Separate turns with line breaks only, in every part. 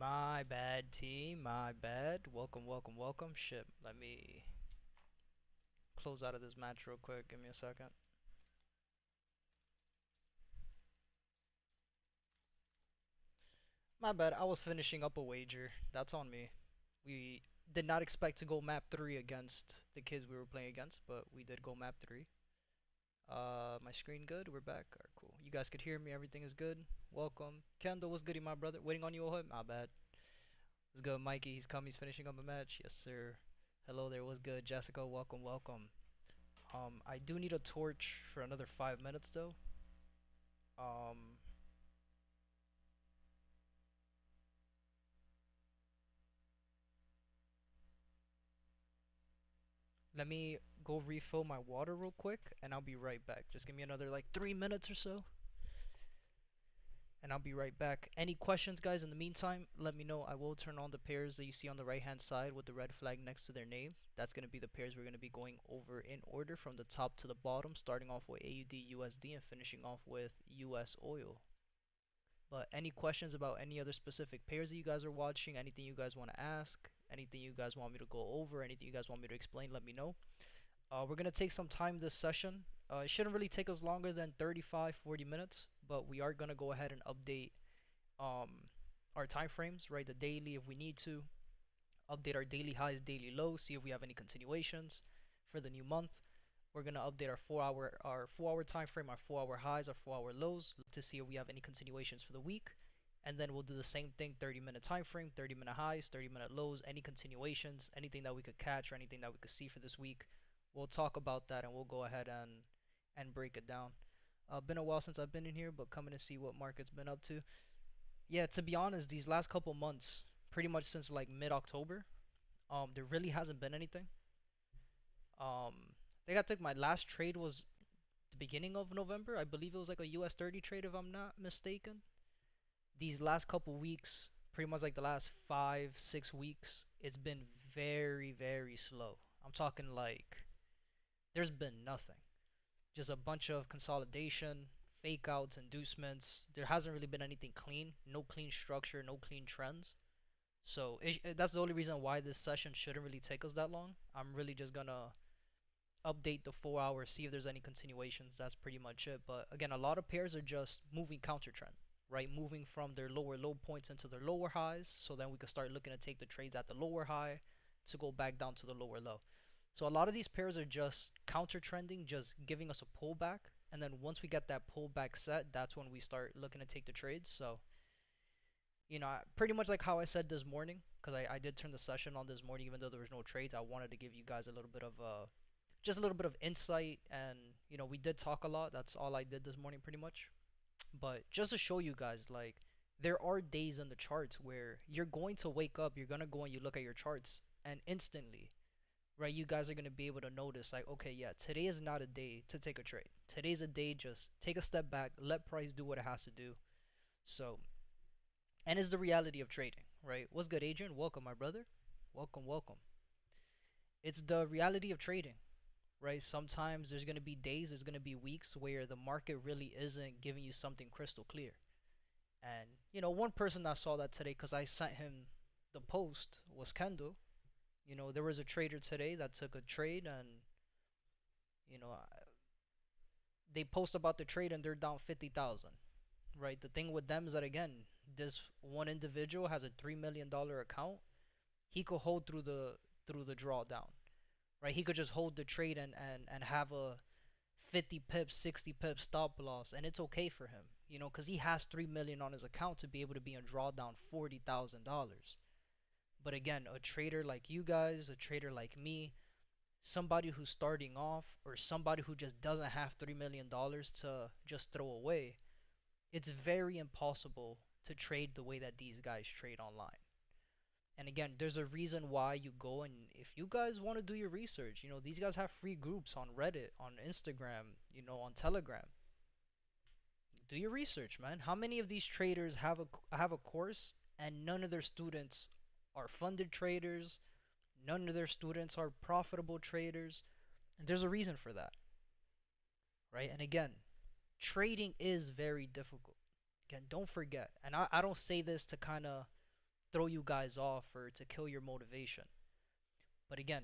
My bad, team. My bad. Welcome, welcome, welcome. Shit, let me close out of this match real quick. Give me a second. My bad. I was finishing up a wager. That's on me. We did not expect to go map 3 against the kids we were playing against, but we did go map 3. My screen good? We're back. Alright, cool. You guys could hear me. Everything is good. Welcome. Kendall, what's goody, my brother? Waiting on you, Ahoy? My bad. What's good, Mikey? He's come. He's finishing up a match. Yes, sir. Hello there. What's good, Jessica? Welcome, welcome. I do need a torch for another 5 minutes though. Um, Let me go refill my water real quick, and I'll be right back. Just give me another like 3 minutes or so, and I'll be right back. Any questions, guys? In the meantime, let me know. I will turn on the pairs that you see on the right-hand side with the red flag next to their name. That's gonna be the pairs we're gonna be going over in order from the top to the bottom, starting off with AUD USD and finishing off with US oil. But any questions about any other specific pairs that you guys are watching, anything you guys want to ask, anything you guys want me to go over, anything you guys want me to explain, let me know. We're going to take some time this session. It shouldn't really take us longer than 35-40 minutes, but we are going to go ahead and update um, our time frames, right? The daily if we need to, update our daily highs, daily lows, see if we have any continuations for the new month. We're gonna update our 4 hour time frame, our 4 hour highs, our 4 hour lows to see if we have any continuations for the week. And then we'll do the same thing, 30-minute time frame, 30-minute highs, 30-minute lows, any continuations, anything that we could catch or anything that we could see for this week. We'll talk about that and we'll go ahead and break it down. Been a while since I've been in here, but coming to see what market's been up to. Yeah, to be honest, these last couple months, pretty much since like mid-October, there really hasn't been anything. Um, I think I think my last trade was the beginning of November. I believe it was like a US 30 trade if I'm not mistaken. These last couple weeks, pretty much like the last 5, 6 weeks, it's been very, very slow. I'm talking like there's been nothing. Just a bunch of consolidation, fake outs, inducements. There hasn't really been anything clean. No clean structure, no clean trends. So that's the only reason why this session shouldn't really take us that long. I'm really just gonna update the 4 hours, see if there's any continuations. That's pretty much it. But again, a lot of pairs are just moving counter trend, right? Moving from their lower low points into their lower highs. So then we can start looking to take the trades at the lower high to go back down to the lower low. So a lot of these pairs are just counter trending, just giving us a pullback. And then once we get that pullback set, that's when we start looking to take the trades. So, pretty much like how I said this morning, because I did turn the session on this morning, even though there was no trades. I wanted to give you guys a little bit of just a little bit of insight, and we did talk a lot. That's all I did this morning pretty much. But just to show you guys, like, there are days in the charts where you're going to wake up, you're gonna go and you look at your charts, and instantly, right, you guys are gonna be able to notice, like, okay, yeah, today is not a day to take a trade. Today's a day, just take a step back, let price do what it has to do. So, and it's the reality of trading, right? What's good, Adrian? Welcome, my brother. Welcome, welcome. It's the reality of trading, right? Sometimes there's going to be days, there's going to be weeks where the market really isn't giving you something crystal clear. And, one person that saw that today, because I sent him the post, was Kendall. There was a trader today that took a trade, and, you know, they post about the trade and they're down 50,000, right? The thing with them is that, again, this one individual has a $3 million account. He could hold through the drawdown, right? He could just hold the trade and have a 50 pips, 60 pips stop loss, and it's okay for him, because he has 3 million on his account to be able to be in drawdown $40,000. But again, a trader like you guys, a trader like me, somebody who's starting off, or somebody who just doesn't have $3 million to just throw away, it's very impossible to trade the way that these guys trade online. And again, there's a reason why you go, and if you guys want to do your research, these guys have free groups on Reddit, on Instagram, on Telegram. Do your research, man. How many of these traders have a course and none of their students are funded traders? None of their students are profitable traders. And there's a reason for that, right? And again, trading is very difficult. Again, don't forget. And I don't say this to kind of throw you guys off or to kill your motivation. But again,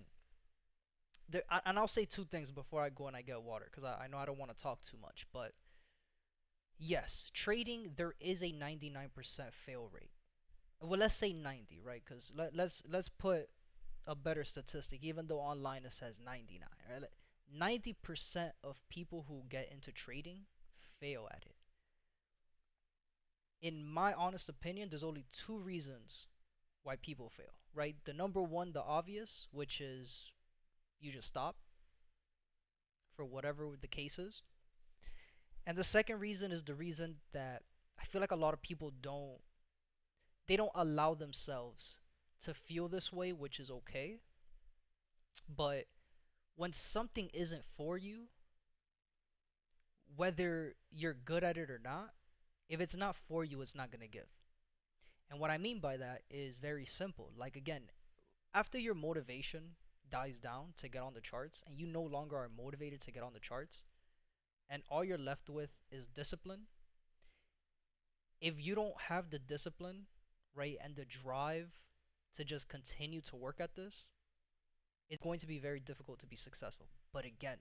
and I'll say two things before I go and I get water, because I know I don't want to talk too much. But yes, trading, there is a 99% fail rate. Well, let's say 90, right? Because let's put a better statistic, even though online it says 99, right? 90% of people who get into trading fail at it. In my honest opinion, there's only two reasons why people fail, right? The number one, the obvious, which is you just stop for whatever the case is. And the second reason is the reason that I feel like a lot of people don't allow themselves to feel this way, which is okay. But when something isn't for you, whether you're good at it or not, if it's not for you, it's not going to give. And what I mean by that is very simple. Like, again, after your motivation dies down to get on the charts and you no longer are motivated to get on the charts, and all you're left with is discipline, if you don't have the discipline, right, and the drive to just continue to work at this, it's going to be very difficult to be successful. But again,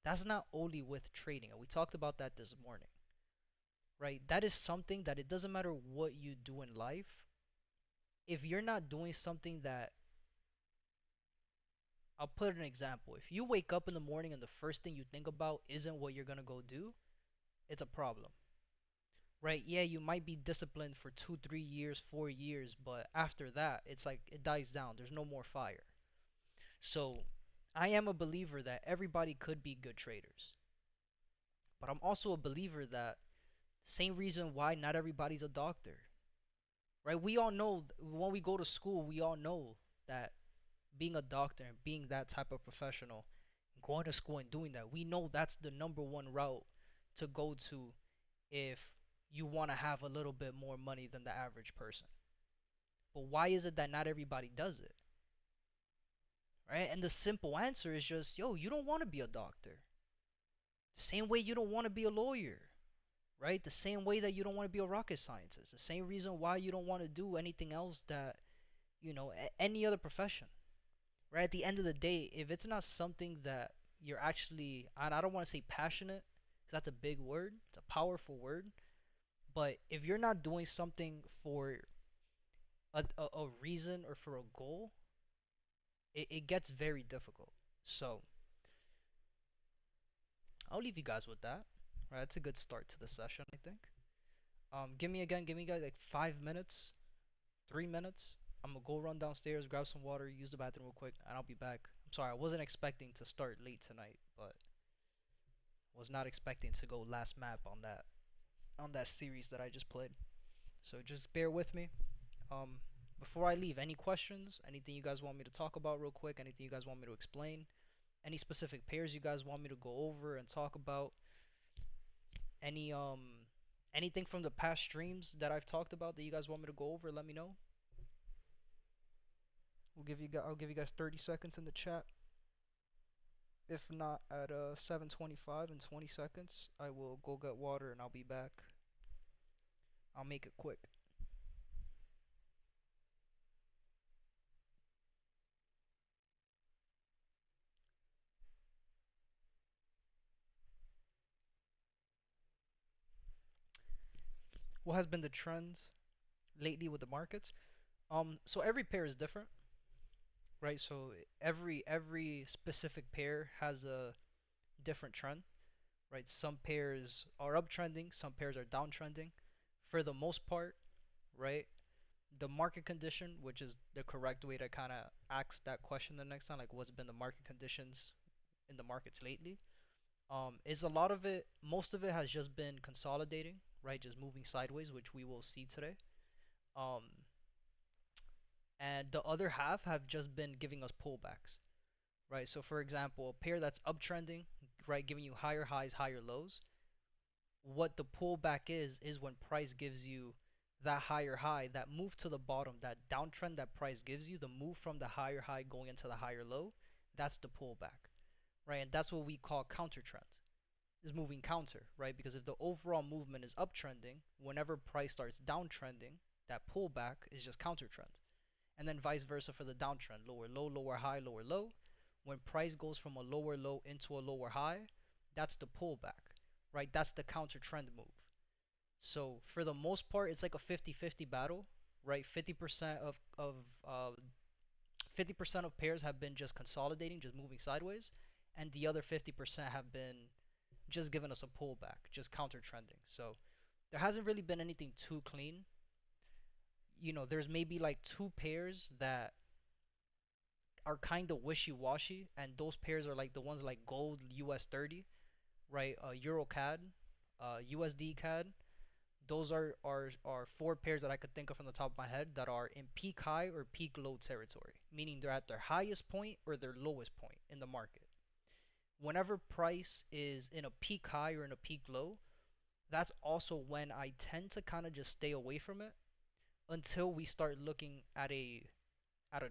that's not only with trading, and we talked about that this morning, right? That is something that it doesn't matter what you do in life, if you're not doing something that, I'll put an example. If you wake up in the morning and the first thing you think about isn't what you're gonna go do, it's a problem, right? Yeah, you might be disciplined for 2, 3 years, 4 years, but after that, it's like it dies down. There's no more fire. So, I am a believer that everybody could be good traders, but I'm also a believer that same reason why not everybody's a doctor, right? We all know when we go to school, we all know that being a doctor and being that type of professional, going to school and doing that, we know that's the number one route to go to if you want to have a little bit more money than the average person. But why is it that not everybody does it? Right? And the simple answer is just, yo, you don't want to be a doctor. The same way you don't want to be a lawyer, right? The same way that you don't want to be a rocket scientist. The same reason why you don't want to do anything else that, any other profession, right? At the end of the day, if it's not something that you're actually, and I don't want to say passionate, because that's a big word, it's a powerful word, but if you're not doing something for a reason or for a goal, it gets very difficult. So, I'll leave you guys with that. Right, that's a good start to the session, I think. Give me guys like 5 minutes, 3 minutes. I'm gonna go run downstairs, grab some water, use the bathroom real quick, and I'll be back. I'm sorry, I wasn't expecting to start late tonight, but was not expecting to go last map on that series that I just played. So just bear with me. Um, Before I leave, any questions? Anything you guys want me to talk about real quick? Anything you guys want me to explain? Any specific pairs you guys want me to go over and talk about? Any anything from the past streams that I've talked about that you guys want me to go over, let me know. I'll give you guys 30 seconds in the chat. If not, at 7:25 in 20 seconds, I will go get water and I'll be back. I'll make it quick. What has been the trend lately with the markets? So every pair is different, right? So every specific pair has a different trend, right? Some pairs are uptrending, some pairs are downtrending. For the most part, right? The market condition, which is the correct way to kind of ask that question the next time, like what's been the market conditions in the markets lately? Is a lot of it, most of it has just been consolidating, right? Just moving sideways, which we will see today. Um, and the other half have just been giving us pullbacks, right? So for example, a pair that's uptrending, right, giving you higher highs, higher lows. What the pullback is when price gives you that higher high, that move to the bottom, that downtrend that price gives you, the move from the higher high going into the higher low, that's the pullback, right? And that's what we call counter trend, is moving counter, right? Because if the overall movement is uptrending, whenever price starts downtrending, That pullback is just counter trend. And then vice versa for the downtrend, lower low, lower high, lower low. When price goes from a lower low into a lower high, that's the pullback, right? That's the counter trend move. So for the most part, it's like a 50-50 battle, right? 50% of pairs have been just consolidating, just moving sideways, and the other 50% have been just giving us a pullback, just counter trending. So there hasn't really been anything too clean. There's maybe like two pairs that are kind of wishy-washy, and those pairs are like the ones like gold US 30, right? Euro CAD, USD CAD. Those are four pairs that I could think of from the top of my head that are in peak high or peak low territory, meaning they're at their highest point or their lowest point in the market. Whenever price is in a peak high or in a peak low, that's also when I tend to kind of just stay away from it until we start looking at a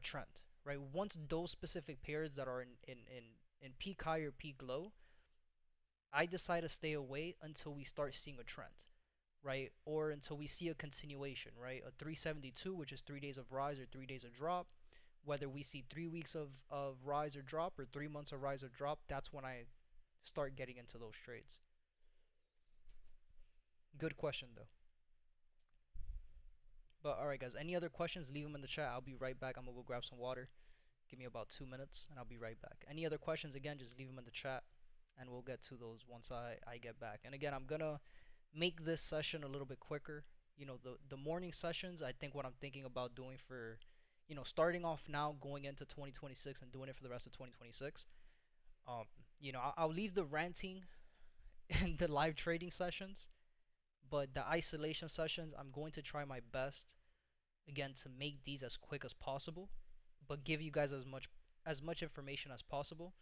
trend, right? Once those specific pairs that are in peak high or peak low, I decide to stay away until we start seeing a trend, right? Or until we see a continuation, right? A 372, which is 3 days of rise or 3 days of drop. Whether we see 3 weeks of rise or drop or 3 months of rise or drop, that's when I start getting into those trades. Good question though. But alright guys, any other questions, leave them in the chat. I'll be right back. I'm gonna go grab some water. Give me about 2 minutes and I'll be right back. Any other questions, again, just leave them in the chat and we'll get to those once I get back. And again, I'm gonna make this session a little bit quicker. The morning sessions, I think what I'm thinking about doing for, starting off now, going into 2026 and doing it for the rest of 2026. I'll leave the ranting and the live trading sessions, but the isolation sessions, I'm going to try my best, again, to make these as quick as possible, but give you guys as much information as possible,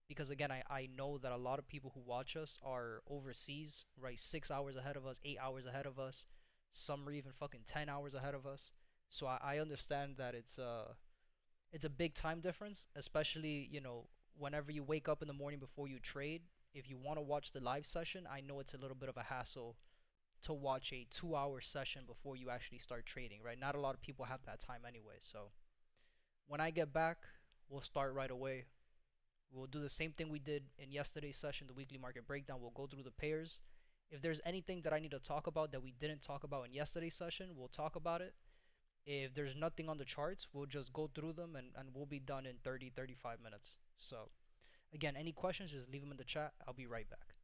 because again, I know that a lot of people who watch us are overseas, right? 6 hours ahead of us, 8 hours ahead of us, some are even fucking 10 hours ahead of us. So I understand that it's a big time difference, especially whenever you wake up in the morning before you trade. If you want to watch the live session, I know it's a little bit of a hassle to watch a 2 hour session before you actually start trading, right? Not a lot of people have that time anyway. So when I get back, we'll start right away. We'll do the same thing we did in yesterday's session, the weekly market breakdown. We'll go through the pairs. If there's anything that I need to talk about that we didn't talk about in yesterday's session, we'll talk about it. If there's nothing on the charts, we'll just go through them and we'll be done in 35 minutes. So again, any questions, just leave them in the chat. I'll be right back.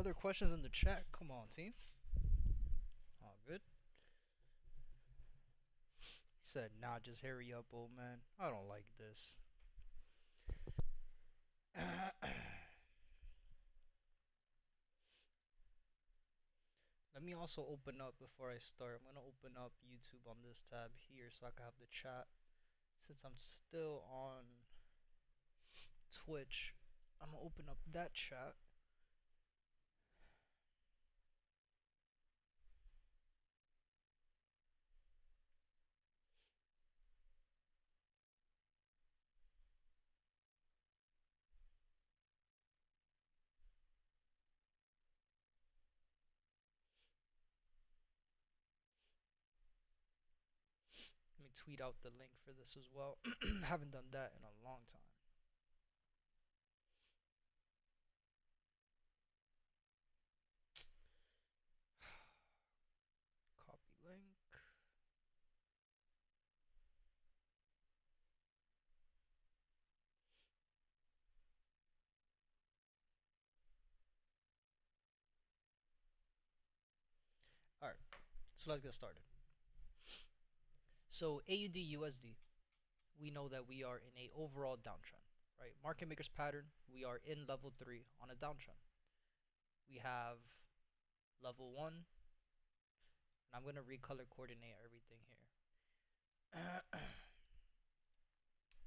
other questions in the chat? Come on, team. All good. He said, nah, just hurry up, old man. I don't like this. Let me also open up before I start. I'm gonna open up YouTube on this tab here so I can have the chat. Since I'm still on Twitch, I'm gonna open up that chat. Let me tweet out the link for this as well. Haven't done that in a long time. Copy link. Alright, so let's get started. So AUD USD, we know that we are in a overall downtrend, right? Market makers pattern, we are in level 3 on a downtrend. We have level 1, and I'm going to recolor coordinate everything here.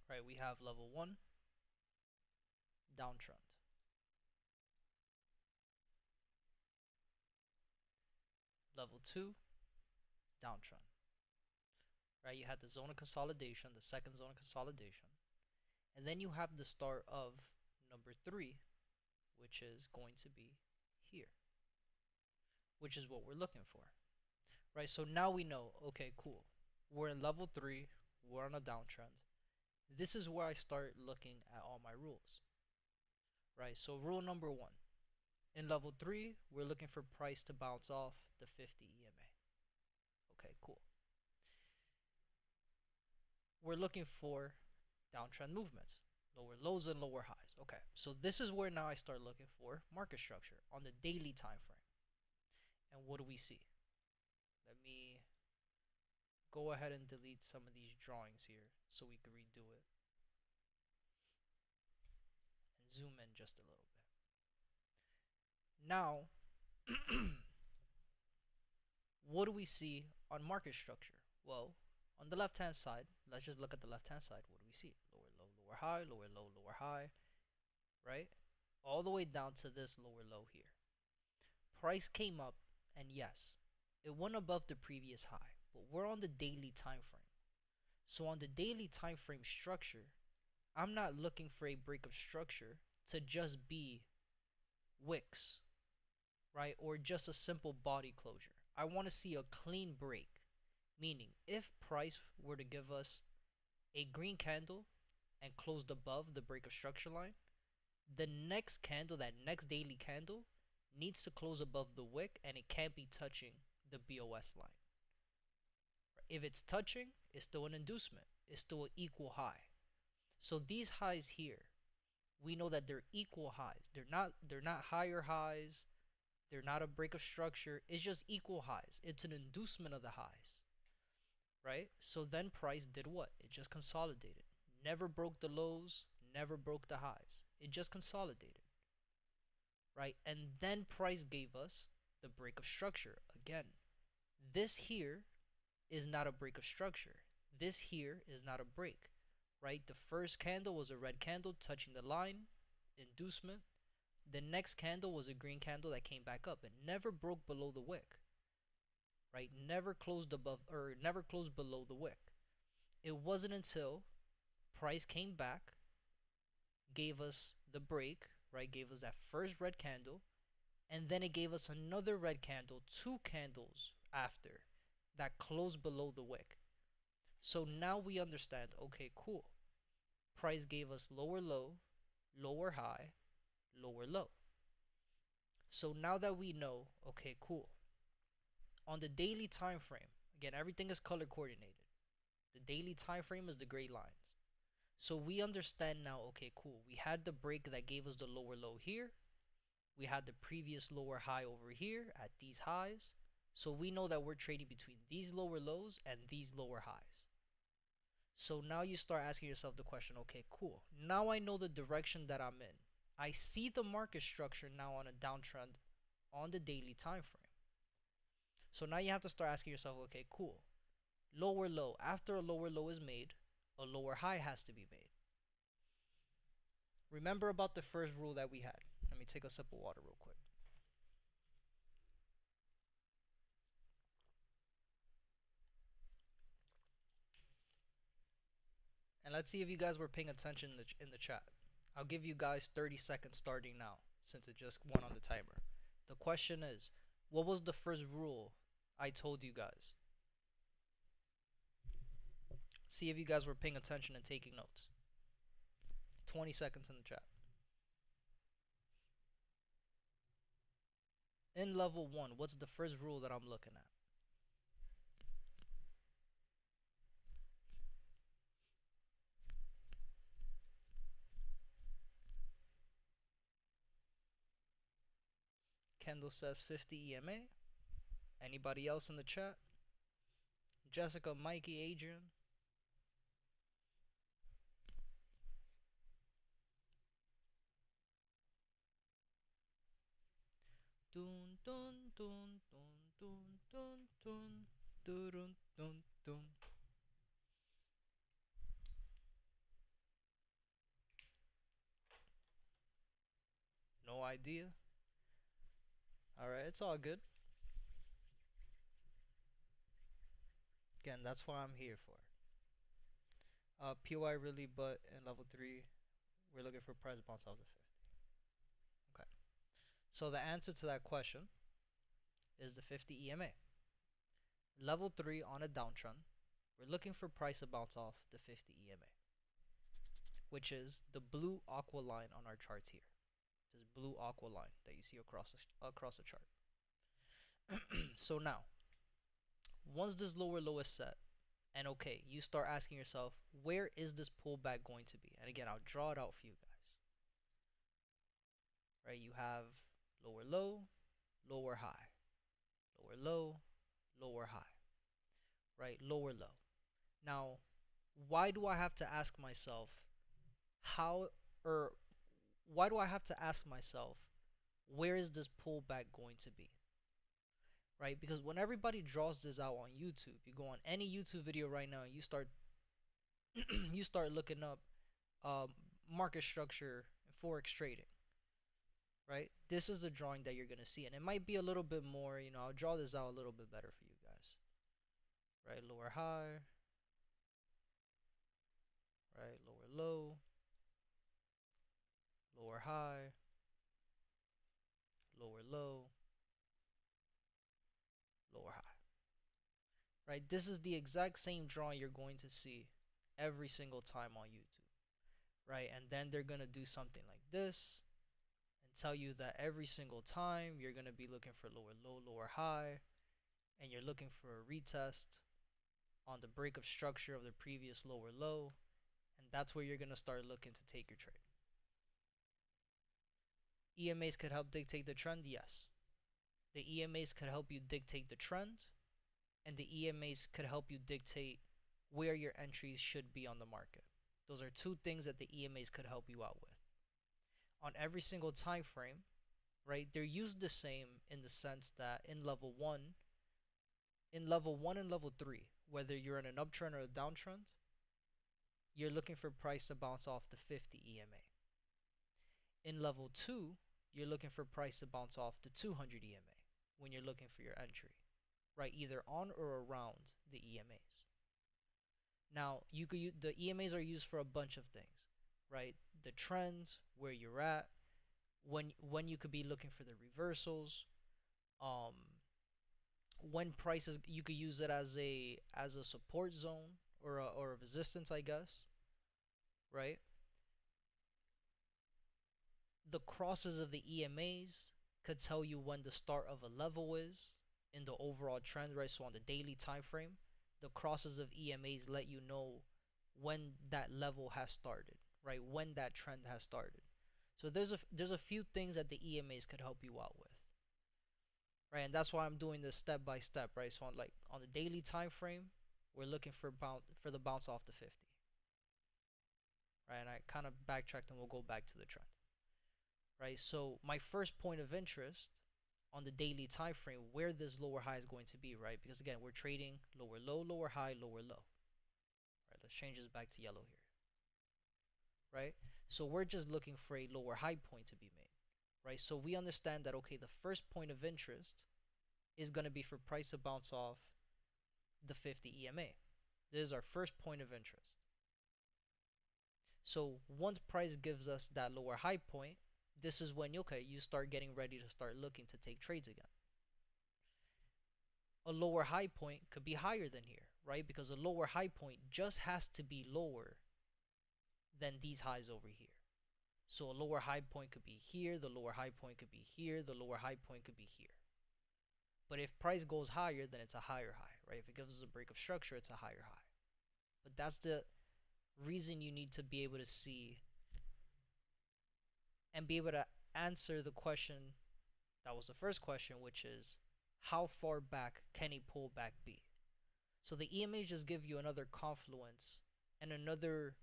Right, we have level 1, downtrend. Level 2, downtrend. Right, you had the zone of consolidation, the second zone of consolidation. And then you have the start of number 3, which is going to be here, which is what we're looking for. Right, so now we know, okay, cool. We're in level 3, we're on a downtrend. This is where I start looking at all my rules. Right, so rule number 1. In level 3, we're looking for price to bounce off the 50 EMA. Okay, cool. We're looking for downtrend movements, lower lows and lower highs. Okay, so this is where now I start looking for market structure on the daily time frame. And what do we see? Let me go ahead and delete some of these drawings here so we can redo it. And zoom in just a little bit. Now, what do we see on market structure? Well, on the left hand side, let's just look at the left hand side. What do we see? Lower low, lower high, lower low, lower high, right? All the way down to this lower low here. Price came up, and yes, it went above the previous high, but we're on the daily time frame. So on the daily time frame structure, I'm not looking for a break of structure to just be wicks, right? Or just a simple body closure. I want to see a clean break, meaning if price were to give us a green candle and closed above the break of structure line, the next candle, that next daily candle, needs to close above the wick, and it can't be touching the BOS line. If it's touching, it's still an inducement. It's still an equal high. So these highs here, we know that they're equal highs. They're not higher highs. They're not a break of structure. It's just equal highs. It's an inducement of the highs, right? So then price did what? It just consolidated. Never broke the lows, never broke the highs. It just consolidated, right? And then price gave us the break of structure. Again, this here is not a break of structure. This here is not a break, right? The first candle was a red candle touching the line, inducement. The next candle was a green candle that came back up. It never broke below the wick, right? Never closed above, or never closed below the wick. It wasn't until price came back, gave us the break, right? Gave us that first red candle, and then it gave us another red candle 2 candles after that closed below the wick. So now we understand, okay, cool. Price gave us lower low, lower high, lower low. So now that we know, okay, cool. On the daily time frame, again, everything is color coordinated. The daily time frame is the gray lines. So we understand now, okay, cool. We had the break that gave us the lower low here. We had the previous lower high over here at these highs. So we know that we're trading between these lower lows and these lower highs. So now you start asking yourself the question, okay, cool. Now I know the direction that I'm in. I see the market structure now on a downtrend on the daily time frame. So now you have to start asking yourself, okay, cool. Lower low. After a lower low is made, a lower high has to be made. Remember about the first rule that we had. Let me take a sip of water real quick. And let's see if you guys were paying attention in the chat. I'll give you guys 30 seconds starting now, since it just went on the timer. The question is, what was the first rule I told you guys? See if you guys were paying attention and taking notes. 20 seconds in the chat. In level 1, what's the first rule that I'm looking at? Kendall says 50 EMA. Anybody else in the chat? Jessica, Mikey, Adrian. Dun dun dun dun dun dun dun dun dun dun. No idea. Alright, it's all good. Again, that's what I'm here for. PY really, but in level 3, we're looking for price bounce off the 50. Okay. So the answer to that question is the 50 EMA. Level 3 on a downtrend, we're looking for price to bounce off the 50 EMA, which is the blue aqua line on our charts here. This blue aqua line that you see across the chart. So now, once this lower low is set, and okay, you start asking yourself, where is this pullback going to be? And again, I'll draw it out for you guys. Right, you have lower low, lower high, lower low, lower high, right, lower low. Now, why do I have to ask myself why do I have to ask myself, where is this pullback going to be? Right, because when everybody draws this out on YouTube, you go on any YouTube video right now and you start you start looking up market structure and forex trading, right? This is the drawing that you're gonna see, and it might be a little bit more, you know, I'll draw this out a little bit better for you guys. Right, lower high, right, lower low, lower high, lower low, lower high. Right, this is the exact same drawing you're going to see every single time on YouTube. Right, and then they're gonna do something like this and tell you that every single time you're gonna be looking for lower low, lower high, and you're looking for a retest on the break of structure of the previous lower low, and that's where you're gonna start looking to take your trade. EMAs could help dictate the trend, yes. The EMAs could help you dictate the trend, and the EMAs could help you dictate where your entries should be on the market. Those are two things that the EMAs could help you out with. On every single time frame, right, they're used the same in the sense that in level 1 and level 3, whether you're in an uptrend or a downtrend, you're looking for price to bounce off the 50 EMA. In level 2, you're looking for price to bounce off the 200 EMA when you're looking for your entry, right, either on or around the EMAs. Now, you could the EMAs are used for a bunch of things, right? The trends, where you're at, when you could be looking for the reversals, when prices, you could use it as a support zone or a resistance, I guess, right? The crosses of the EMAs could tell you when the start of a level is in the overall trend, right? So on the daily time frame, the crosses of EMAs let you know when that level has started, right? When that trend has started. So there's a few things that the EMAs could help you out with, right? And that's why I'm doing this step by step, right? So on the daily time frame, we're looking for the bounce off the 50, right? And I kind of backtracked and we'll go back to the trend, right? So my first point of interest on the daily time frame, where this lower high is going to be, right? Because again, we're trading lower low, lower high, lower low, right? Let's change this back to yellow here, right? So we're just looking for a lower high point to be made, right? So we understand that, okay, the first point of interest is going to be for price to bounce off the 50 EMA. This is our first point of interest. So once price gives us that lower high point, this is when, okay, you start getting ready to start looking to take trades again. A lower high point could be higher than here, right? Because a lower high point just has to be lower than these highs over here. So a lower high point could be here, the lower high point could be here, the lower high point could be here. But if price goes higher, then it's a higher high, right? If it gives us a break of structure, it's a higher high. But that's the reason you need to be able to see and be able to answer the question that was the first question, which is how far back can a pullback be? So the EMAs just give you another confluence and another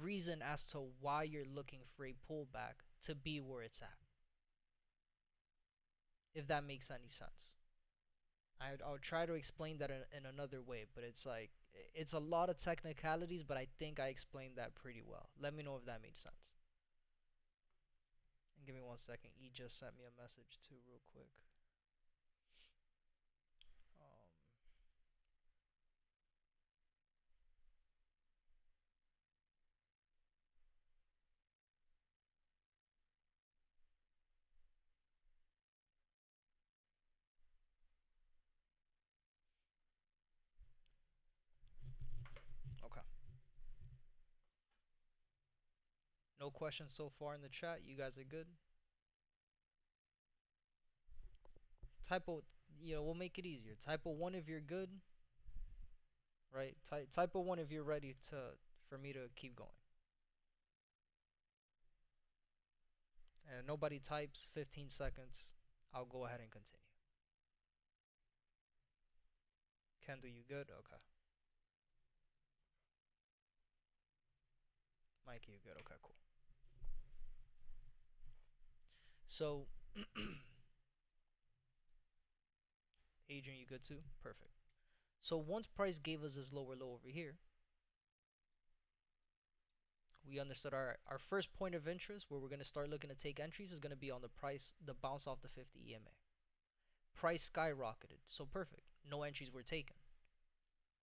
reason as to why you're looking for a pullback to be where it's at, if that makes any sense. I'll try to explain that in another way, but it's a lot of technicalities, but I think I explained that pretty well. Let me know if that made sense. And give me 1 second. E just sent me a message too, real quick. Okay. No questions so far in the chat. You guys are good. Typo, we'll make it easier. Typo 1 if you're good, right? Typo 1 if you're ready for me to keep going. And nobody types 15 seconds. I'll go ahead and continue. Kendall, you good? Okay. Mikey, you good? Okay, cool. So, Adrian, you good too? Perfect. So once price gave us this lower low over here, we understood our first point of interest where we're going to start looking to take entries is going to be on the bounce off the 50 EMA. Price skyrocketed, so perfect. No entries were taken,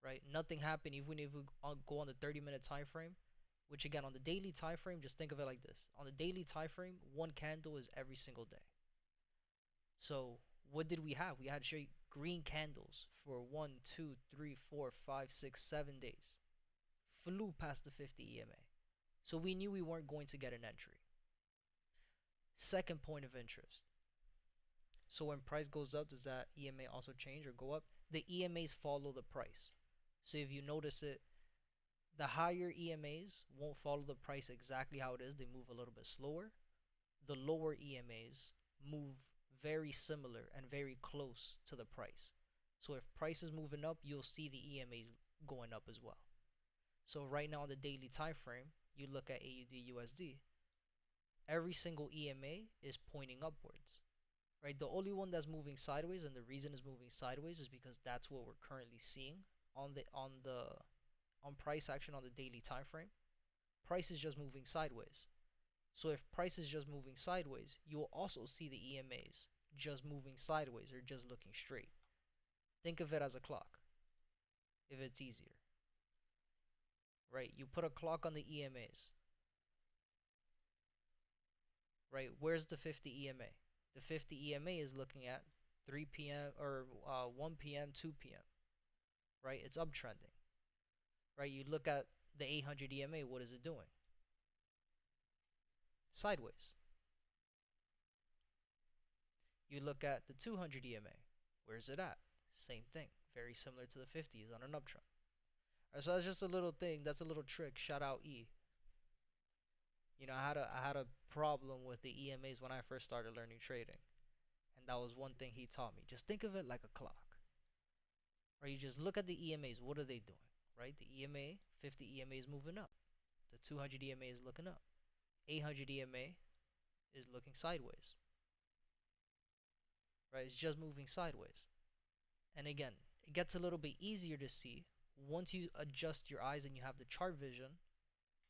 right? Nothing happened even if we go on the 30-minute time frame, which again on the daily time frame, just think of it like this. On the daily time frame, one candle is every single day. So what did we have? We had straight green candles for 1, 2, 3, 4, 5, 6, 7 days. Flew past the 50 EMA. So we knew we weren't going to get an entry. Second point of interest. So when price goes up, does that EMA also change or go up? The EMAs follow the price. So if you notice it, the higher EMAs won't follow the price exactly how it is. They move a little bit slower. The lower EMAs move very similar and very close to the price. So if price is moving up, you'll see the EMAs going up as well. So right now on the daily time frame, you look at AUD/USD, every single EMA is pointing upwards, right? The only one that's moving sideways, and the reason it's moving sideways is because that's what we're currently seeing on price action on the daily time frame. Price is just moving sideways. So if price is just moving sideways, you will also see the EMAs just moving sideways or just looking straight. Think of it as a clock, if it's easier. Right, you put a clock on the EMAs. Right, where's the 50 EMA? The 50 EMA is looking at 3 p.m. or 1 p.m., 2 p.m. Right, it's uptrending. Right, you look at the 800 EMA, what is it doing? Sideways. You look at the 200 EMA, where's it at? Same thing, very similar to the 50s on an uptrend. So that's just a little thing, that's a little trick. Shout out E. I had a problem with the EMAs when I first started learning trading, and that was one thing he taught me. Just think of it like a clock, right? You just look at the EMAs. What are they doing, right? The EMA, 50 EMA is moving up. The 200 EMA is looking up. 800 EMA is looking sideways, right? It's just moving sideways. And again, it gets a little bit easier to see once you adjust your eyes and you have the chart vision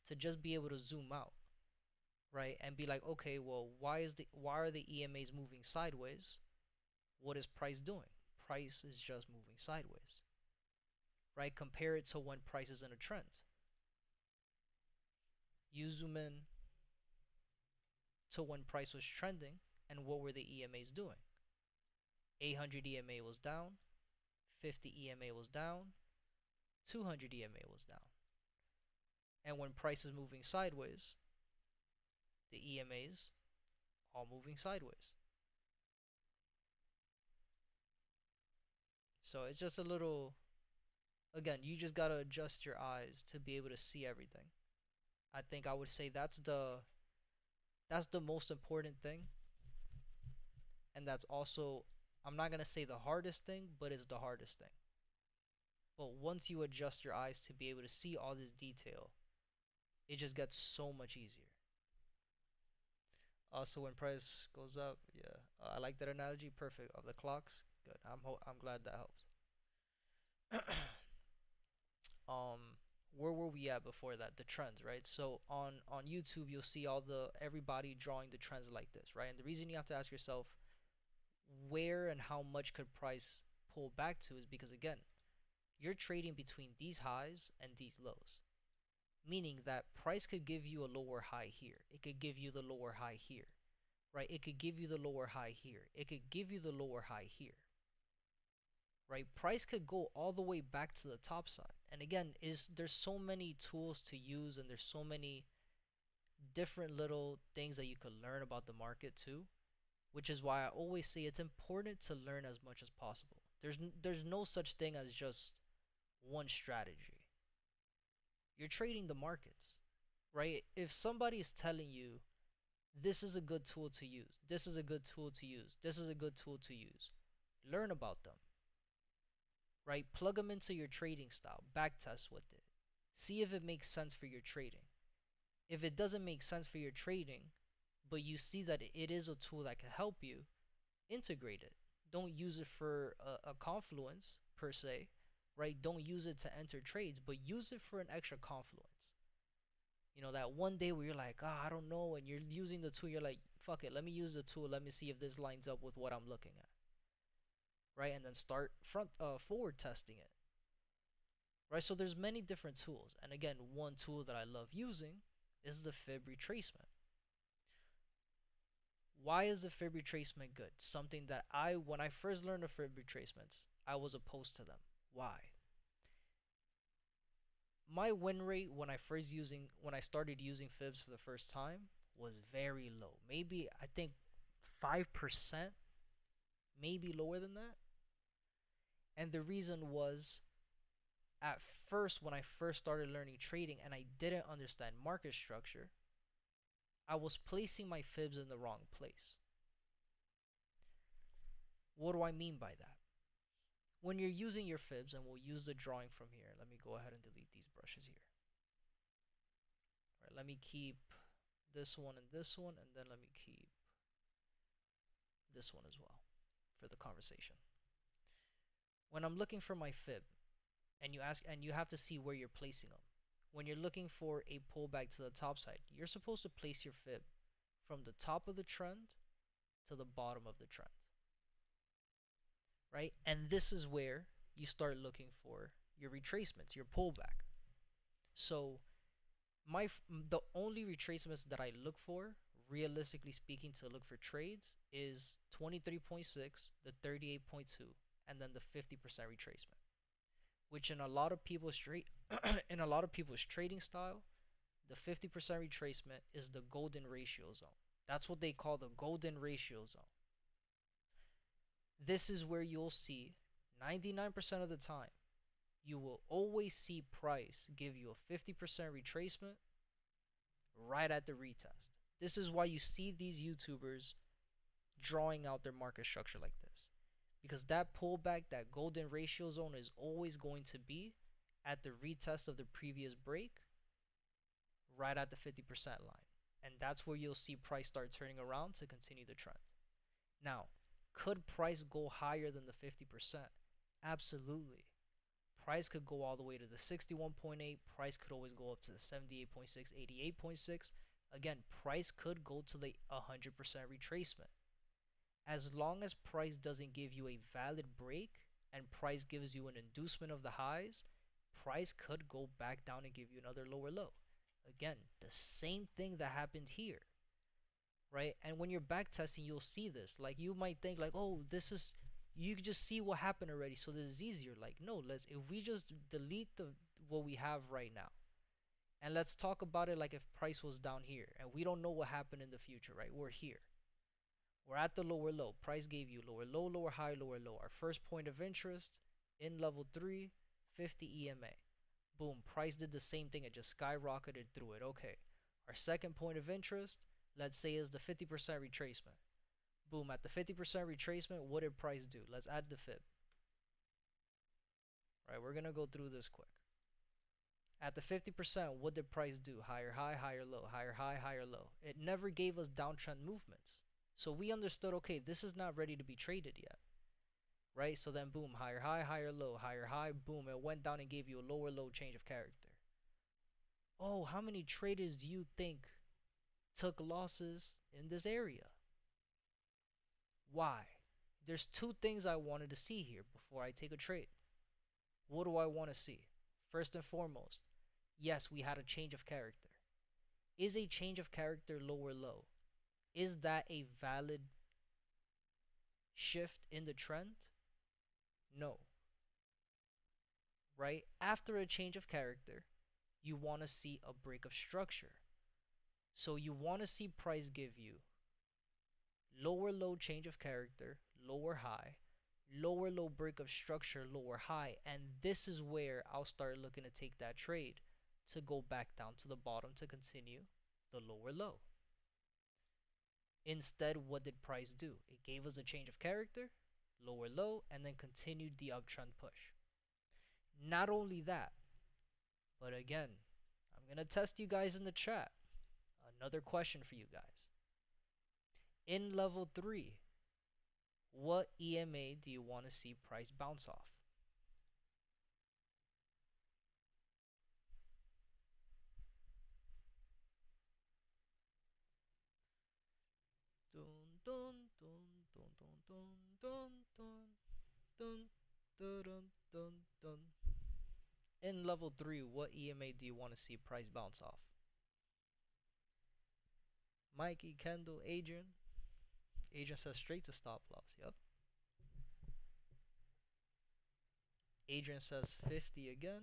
to just be able to zoom out, right? And be like, okay, well, why are the EMAs moving sideways? What is price doing? Price is just moving sideways, right? Compare it to when price is in a trend. You zoom in to when price was trending, and what were the EMAs doing? 800 EMA was down, 50 EMA was down, 200 EMA was down. And when price is moving sideways, the EMAs all moving sideways. So it's just a little, again, you just gotta adjust your eyes to be able to see everything. I think I would say that's the most important thing, and that's also, I'm not gonna say the hardest thing, but it's the hardest thing. But once you adjust your eyes to be able to see all this detail, it just gets so much easier. Also, when price goes up, yeah, I like that analogy. Perfect. Of the clocks, good. I'm glad that helps. um, where were we at before that? The trends, right? So on YouTube, you'll see everybody drawing the trends like this, right? And the reason you have to ask yourself where and how much could price pull back to is because, again, you're trading between these highs and these lows, meaning that price could give you a lower high here. It could give you the lower high here, right? It could give you the lower high here. It could give you the lower high here, right? Price could go all the way back to the top side. And again, there's so many tools to use, and there's so many different little things that you could learn about the market too, which is why I always say it's important to learn as much as possible. There's no such thing as just one strategy. You're trading the markets, right? If somebody is telling you this is a good tool to use, this is a good tool to use, this is a good tool to use, learn about them, right? Plug them into your trading style, backtest with it, see if it makes sense for your trading. If it doesn't make sense for your trading, but you see that it is a tool that can help you, integrate it. Don't use it for a confluence per se, right? Don't use it to enter trades, but use it for an extra confluence. That one day where you're like, I don't know, and you're using the tool, you're like, fuck it, let me use the tool, let me see if this lines up with what I'm looking at, right? And then start forward testing it, right? So there's many different tools, and again, one tool that I love using is the fib retracement. Why is the fib retracement good? Something that when I first learned of fib retracements, I was opposed to them. Why? My win rate when I started using fibs for the first time was very low. Maybe I think 5%, maybe lower than that. And the reason was, at first, when I first started learning trading and I didn't understand market structure, I was placing my fibs in the wrong place. What do I mean by that? When you're using your fibs, and we'll use the drawing from here. Let me go ahead and delete these brushes here. All right, let me keep this one and this one, and then let me keep this one as well for the conversation. When I'm looking for my fib, and you have to see where you're placing them. When you're looking for a pullback to the top side, you're supposed to place your fib from the top of the trend to the bottom of the trend, right? And this is where you start looking for your retracements, your pullback. So the only retracements that I look for, realistically speaking, to look for trades is 23.6, the 38.2, and then the 50% retracement, which in a lot of people's trading style, the 50% retracement is the golden ratio zone. That's what they call the golden ratio zone. This is where you'll see 99% of the time, you will always see price give you a 50% retracement right at the retest. This is why you see these YouTubers drawing out their market structure like this. Because that pullback, that golden ratio zone is always going to be at the retest of the previous break, right at the 50% line. And that's where you'll see price start turning around to continue the trend. Now, could price go higher than the 50%? Absolutely. Price could go all the way to the 61.8. Price could always go up to the 78.6, 88.6. Again, price could go to the 100% retracement. As long as price doesn't give you a valid break and price gives you an inducement of the highs, price could go back down and give you another lower low. Again, the same thing that happened here, right? And when you're back testing, you'll see this. Like, you might think like, oh, this is, you can just see what happened already, so this is easier. Like, no, if we just delete what we have right now, and let's talk about it like if price was down here and we don't know what happened in the future, right? We're here. We're at the lower low. Price gave you lower low, lower high, lower low. Our first point of interest in level 3, 50 EMA. Boom, price did the same thing. It just skyrocketed through it. Okay. Our second point of interest, let's say, is the 50% retracement. Boom, at the 50% retracement, what did price do? Let's add the fib. Right, we're going to go through this quick. At the 50%, what did price do? Higher high, higher low, higher high, higher low. It never gave us downtrend movements. So we understood, okay, this is not ready to be traded yet. Right? So then boom, higher high, higher low, higher high, boom, it went down and gave you a lower low change of character. Oh, how many traders do you think took losses in this area? Why? There's two things I wanted to see here before I take a trade. What do I want to see? First and foremost, yes, we had a change of character. Is a change of character lower low? Is that a valid shift in the trend? No. Right? After a change of character, you want to see a break of structure. So you want to see price give you lower low change of character, lower high, lower low break of structure, lower high, and this is where I'll start looking to take that trade to go back down to the bottom to continue the lower low. Instead, what did price do? It gave us a change of character, lower low, and then continued the uptrend push. Not only that, but again, I'm going to test you guys in the chat. Another question for you guys. In level 3, what EMA do you want to see price bounce off? In level 3, what EMA do you want to see price bounce off? Mikey, Kendall, Adrian. Adrian says straight to stop loss. Yep. Adrian says 50 again.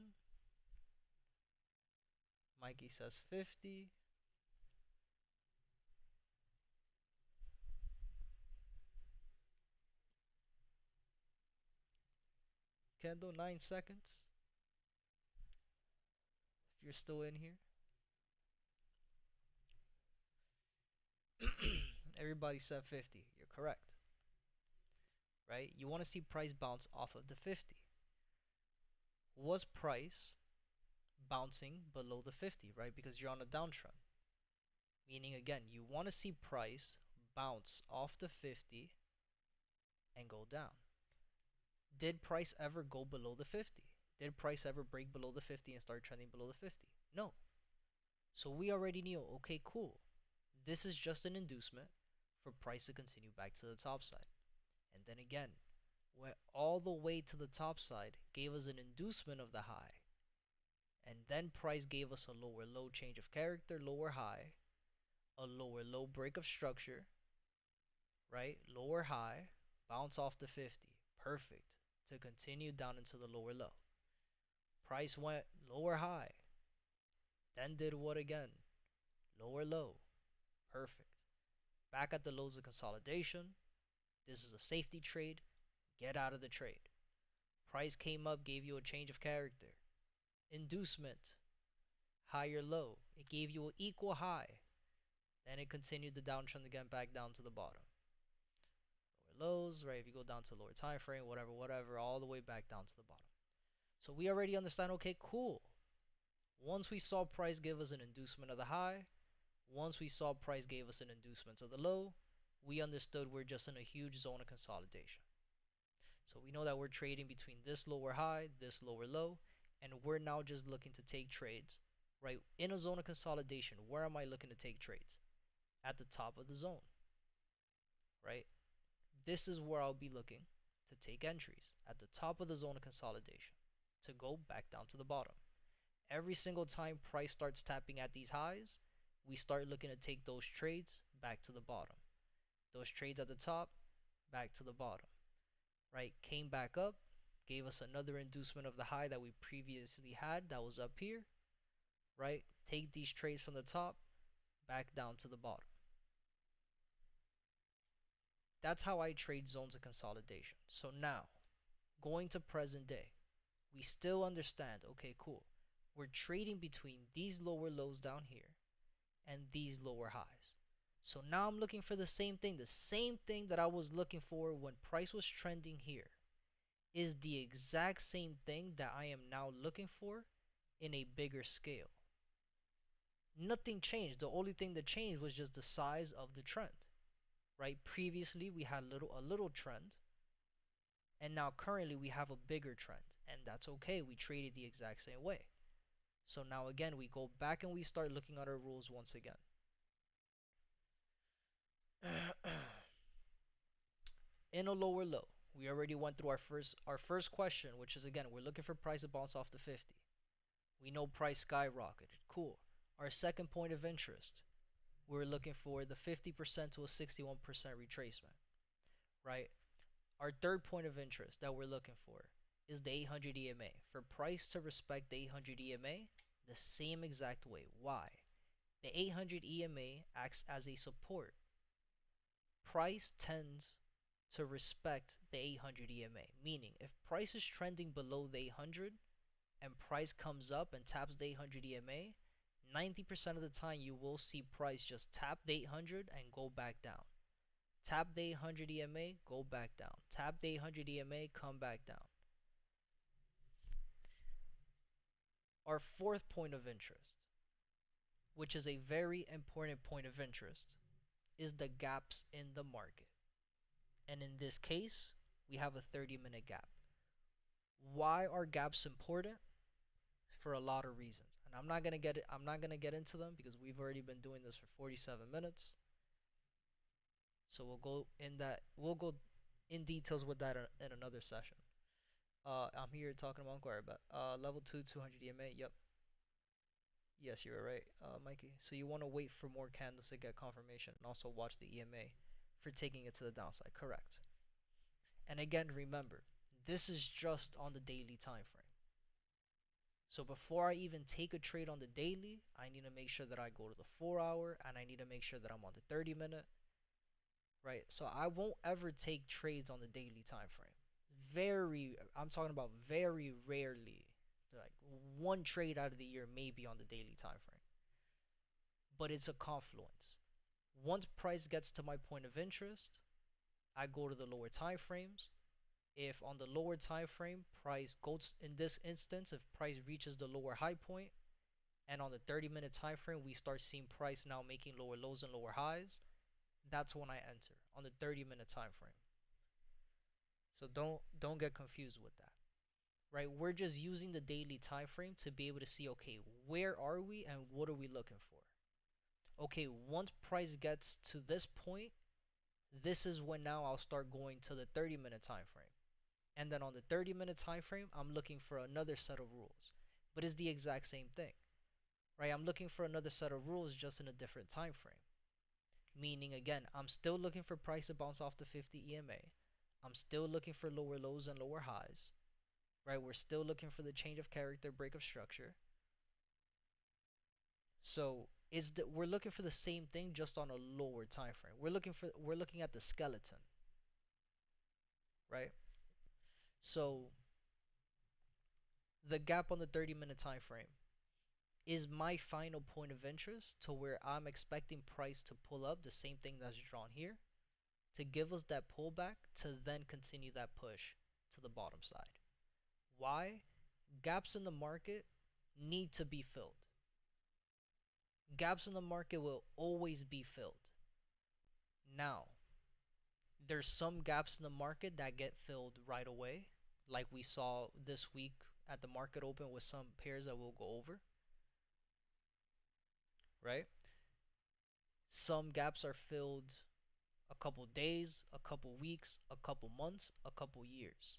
Mikey says 50. Kendall, 9 seconds. If you're still in here. Everybody said 50. You're correct. Right? You want to see price bounce off of the 50. Was price bouncing below the 50, right? Because you're on a downtrend. Meaning, again, you want to see price bounce off the 50 and go down. Did price ever go below the 50? Did price ever break below the 50 and start trending below the 50? No. So we already knew, okay, cool. This is just an inducement for price to continue back to the top side. And then again, went all the way to the top side, gave us an inducement of the high. And then price gave us a lower low change of character, lower high, a lower low break of structure, right? Lower high, bounce off the 50. Perfect. To continue down into the lower low. Price went lower high. Then did what again? Lower low. Perfect. Back at the lows of consolidation. This is a safety trade. Get out of the trade. Price came up, gave you a change of character. Inducement. Higher low. It gave you an equal high. Then it continued the downtrend again back down to the bottom. Lower lows, right? If you go down to lower time frame, whatever, all the way back down to the bottom. So we already understand, okay, cool. Once we saw price give us an inducement of the high, once we saw price gave us an inducement of the low, we understood we're just in a huge zone of consolidation. So we know that we're trading between this lower high, this lower low, and we're now just looking to take trades, right? In a zone of consolidation, where am I looking to take trades? At the top of the zone, right? This is where I'll be looking to take entries, at the top of the zone of consolidation, to go back down to the bottom. Every single time price starts tapping at these highs, we start looking to take those trades back to the bottom. Those trades at the top, back to the bottom, right? Came back up, gave us another inducement of the high that we previously had that was up here, right? Take these trades from the top, back down to the bottom. That's how I trade zones of consolidation. So now, going to present day, we still understand, okay, cool. We're trading between these lower lows down here and these lower highs. So now I'm looking for the same thing that I was looking for when price was trending here is the exact same thing that I am now looking for in a bigger scale. Nothing changed. The only thing that changed was just the size of the trend, right? Previously we had a little trend, and now currently we have a bigger trend, and that's okay. We traded the exact same way. So now again, we go back and we start looking at our rules once again. In a lower low, we already went through our first question, which is again, we're looking for price to bounce off the 50. We know price skyrocketed. Cool. Our second point of interest, we're looking for the 50% to a 61% retracement, right? Our third point of interest that we're looking for is the 800 EMA. For price to respect the 800 EMA the same exact way. Why? The 800 EMA acts as a support. Price tends to respect the 800 EMA, meaning if price is trending below the 800 and price comes up and taps the 800 EMA, 90% of the time you will see price just tap the 800 and go back down. Tap the 800 EMA, go back down. Tap the 800 EMA, come back down. Our fourth point of interest, which is a very important point of interest, is the gaps in the market. And in this case, we have a 30-minute gap. Why are gaps important? For a lot of reasons. And I'm not gonna get into them because we've already been doing this for 47 minutes. So we'll go in details with that in another session. I'm here talking about inquiry, but level 2 200 EMA. Yep. Yes, you're right, Mikey. So you want to wait for more candles to get confirmation and also watch the EMA for taking it to the downside. Correct. And again, remember, this is just on the daily time frame. So before I even take a trade on the daily, I need to make sure that I go to the 4-hour and I need to make sure that I'm on the 30-minute. Right? So I won't ever take trades on the daily time frame. I'm talking about very rarely. Like one trade out of the year may be on the daily time frame. But it's a confluence. Once price gets to my point of interest, I go to the lower time frames. If on the lower time frame price goes, in this instance, if price reaches the lower high point, and on the 30-minute time frame we start seeing price now making lower lows and lower highs, that's when I enter on the 30-minute time frame. So don't get confused with that. Right? We're just using the daily time frame to be able to see, okay, where are we and what are we looking for? Okay, once price gets to this point, this is when now I'll start going to the 30-minute time frame. And then on the 30-minute time frame, I'm looking for another set of rules. But it's the exact same thing. Right? I'm looking for another set of rules just in a different time frame. Meaning, again, I'm still looking for price to bounce off the 50 EMA. I'm still looking for lower lows and lower highs. Right? We're still looking for the change of character, break of structure. So we're looking for the same thing just on a lower time frame. We're looking at the skeleton. Right? So the gap on the 30-minute time frame is my final point of interest to where I'm expecting price to pull up, the same thing that's drawn here, to give us that pullback to then continue that push to the bottom side. Why? Gaps in the market need to be filled. Gaps in the market will always be filled. Now, there's some gaps in the market that get filled right away, like we saw this week at the market open with some pairs that we'll go over, right? Some gaps are filled a couple days, a couple weeks, a couple months, a couple years.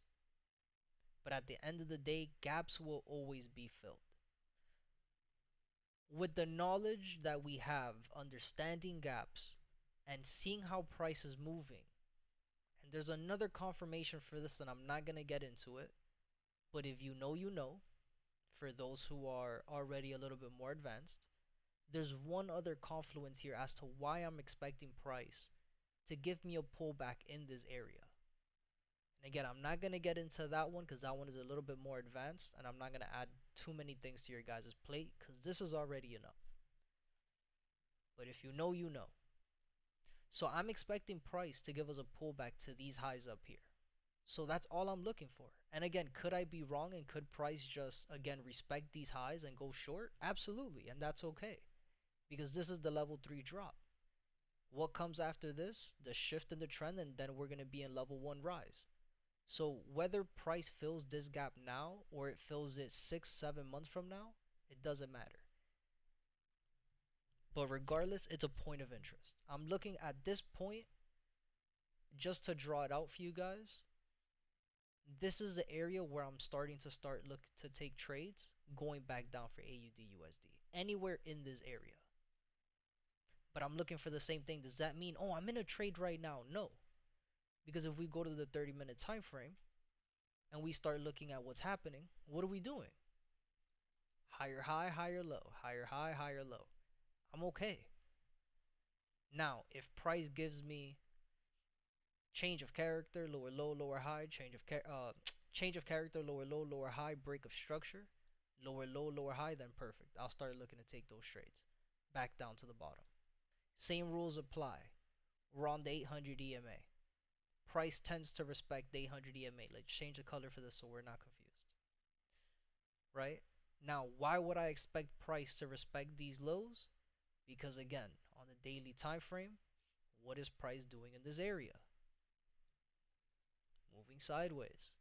But at the end of the day, gaps will always be filled. With the knowledge that we have, understanding gaps and seeing how price is moving, and there's another confirmation for this, and I'm not going to get into it, but if you know, you know, for those who are already a little bit more advanced, there's one other confluence here as to why I'm expecting price to give me a pullback in this area. And again, I'm not going to get into that one because that one is a little bit more advanced, and I'm not going to add too many things to your guys' plate because this is already enough. But if you know, you know. So I'm expecting price to give us a pullback to these highs up here. So that's all I'm looking for. And again, could I be wrong and could price just, again, respect these highs and go short? Absolutely, and that's okay. Because this is the level 3 drop. What comes after this? The shift in the trend, and then we're going to be in level 1 rise. So whether price fills this gap now or it fills it 6-7 months from now, it doesn't matter. But regardless, it's a point of interest. I'm looking at this point just to draw it out for you guys. This is the area where I'm starting to look to take trades going back down for AUD-USD. Anywhere in this area. But I'm looking for the same thing. Does that mean, oh, I'm in a trade right now? No. Because if we go to the 30-minute time frame and we start looking at what's happening, what are we doing? Higher high, higher low. Higher high, higher low. I'm okay. Now, if price gives me change of character, lower low, lower high, change of character, lower low, lower high, break of structure, lower low, lower high, then perfect. I'll start looking to take those trades back down to the bottom. Same rules apply. We're on the 800 EMA. Price tends to respect the 800 EMA. Let's change the color for this so we're not confused. Right? Now, why would I expect price to respect these lows? Because again, on the daily time frame, what is price doing in this area? Moving sideways.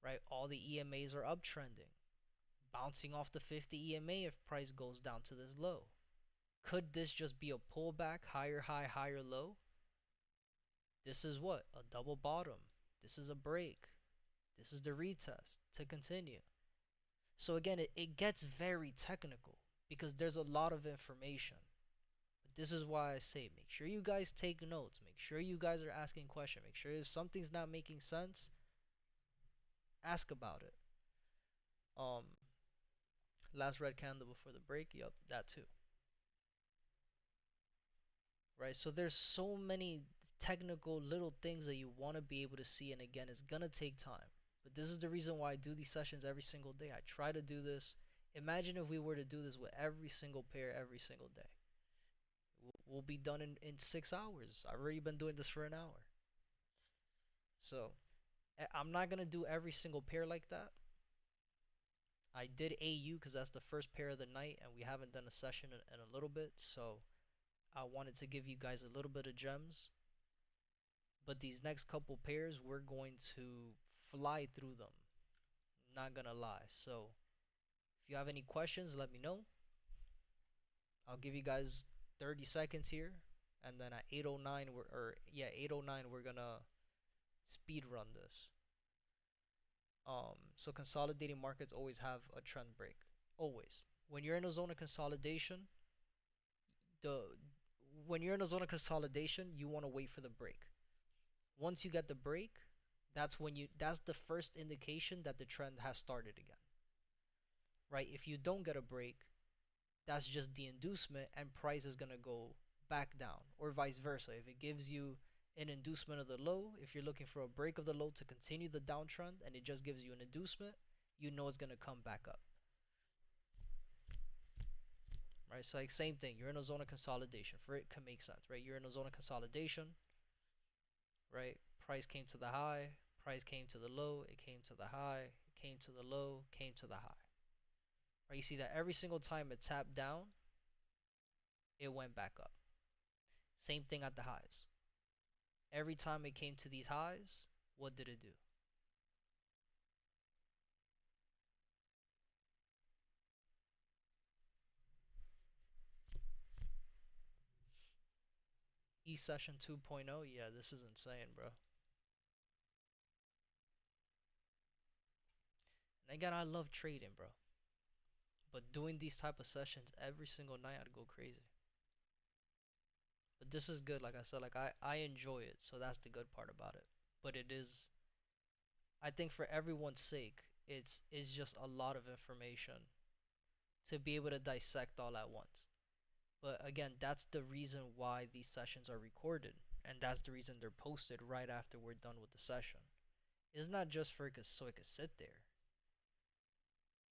Right? All the EMAs are uptrending. Bouncing off the 50 EMA if price goes down to this low. Could this just be a pullback, higher high, higher low? This is what? A double bottom. This is a break. This is the retest to continue. So again, it gets very technical because there's a lot of information. But this is why I say make sure you guys take notes. Make sure you guys are asking questions. Make sure if something's not making sense, ask about it. Last red candle before the break. Yup, that too. Right? So there's so many technical little things that you want to be able to see, and again, it's gonna take time. But this is the reason why I do these sessions every single day. I try to do this. Imagine if we were to do this with every single pair every single day. We'll be done in 6 hours. I've already been doing this for an hour. So I'm not gonna do every single pair like that. I did AU because that's the first pair of the night, and we haven't done a session in a little bit, so I wanted to give you guys a little bit of gems. But these next couple pairs, we're going to fly through them. Not gonna lie. So if you have any questions, let me know. I'll give you guys 30 seconds here, and then at 8:09 8:09 we're gonna speed run this. So consolidating markets always have a trend break. Always. When you're in a zone of consolidation, you want to wait for the break. Once you get the break, that's the first indication that the trend has started again. Right? If you don't get a break, that's just the inducement and price is going to go back down, or vice versa. If it gives you an inducement of the low, if you're looking for a break of the low to continue the downtrend and it just gives you an inducement, you know it's going to come back up. right? So like same thing, you're in a zone of consolidation. For it can make sense, right? You're in a zone of consolidation, right? Price came to the high, price came to the low, it came to the high, it came to the low, came to the high. Right? You see that every single time it tapped down, it went back up. Same thing at the highs. Every time it came to these highs, what did it do? E session 2.0, yeah, this is insane, bro. And again, I love trading, bro. But doing these type of sessions every single night, I'd go crazy. But this is good, like I said, like I enjoy it, so that's the good part about it. But it is, I think for everyone's sake, it's just a lot of information to be able to dissect all at once. But again, that's the reason why these sessions are recorded, and that's the reason they're posted right after we're done with the session. It's not just for it so it could sit there.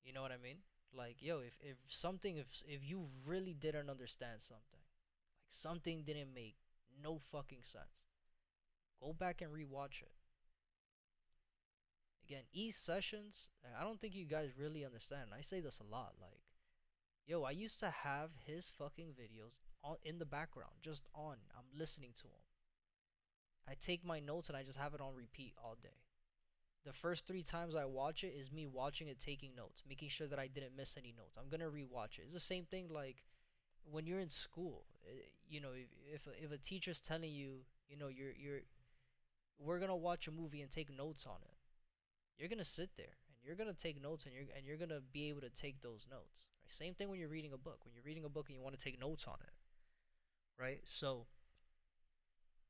You know what I mean? Like, yo, if something, if you really didn't understand something, like something didn't make no fucking sense, go back and rewatch it. Again, each sessions, I don't think you guys really understand. I say this a lot, like, yo, I used to have his fucking videos on in the background, just on. I'm listening to him. I take my notes and I just have it on repeat all day. The first 3 times I watch it is me watching it, taking notes, making sure that I didn't miss any notes. I'm gonna rewatch it. It's the same thing like when you're in school. You know, if a teacher's telling you, you know, we're gonna watch a movie and take notes on it. You're gonna sit there and you're gonna take notes and you're gonna be able to take those notes. Right? Same thing when you're reading a book. When you're reading a book and you want to take notes on it, right? So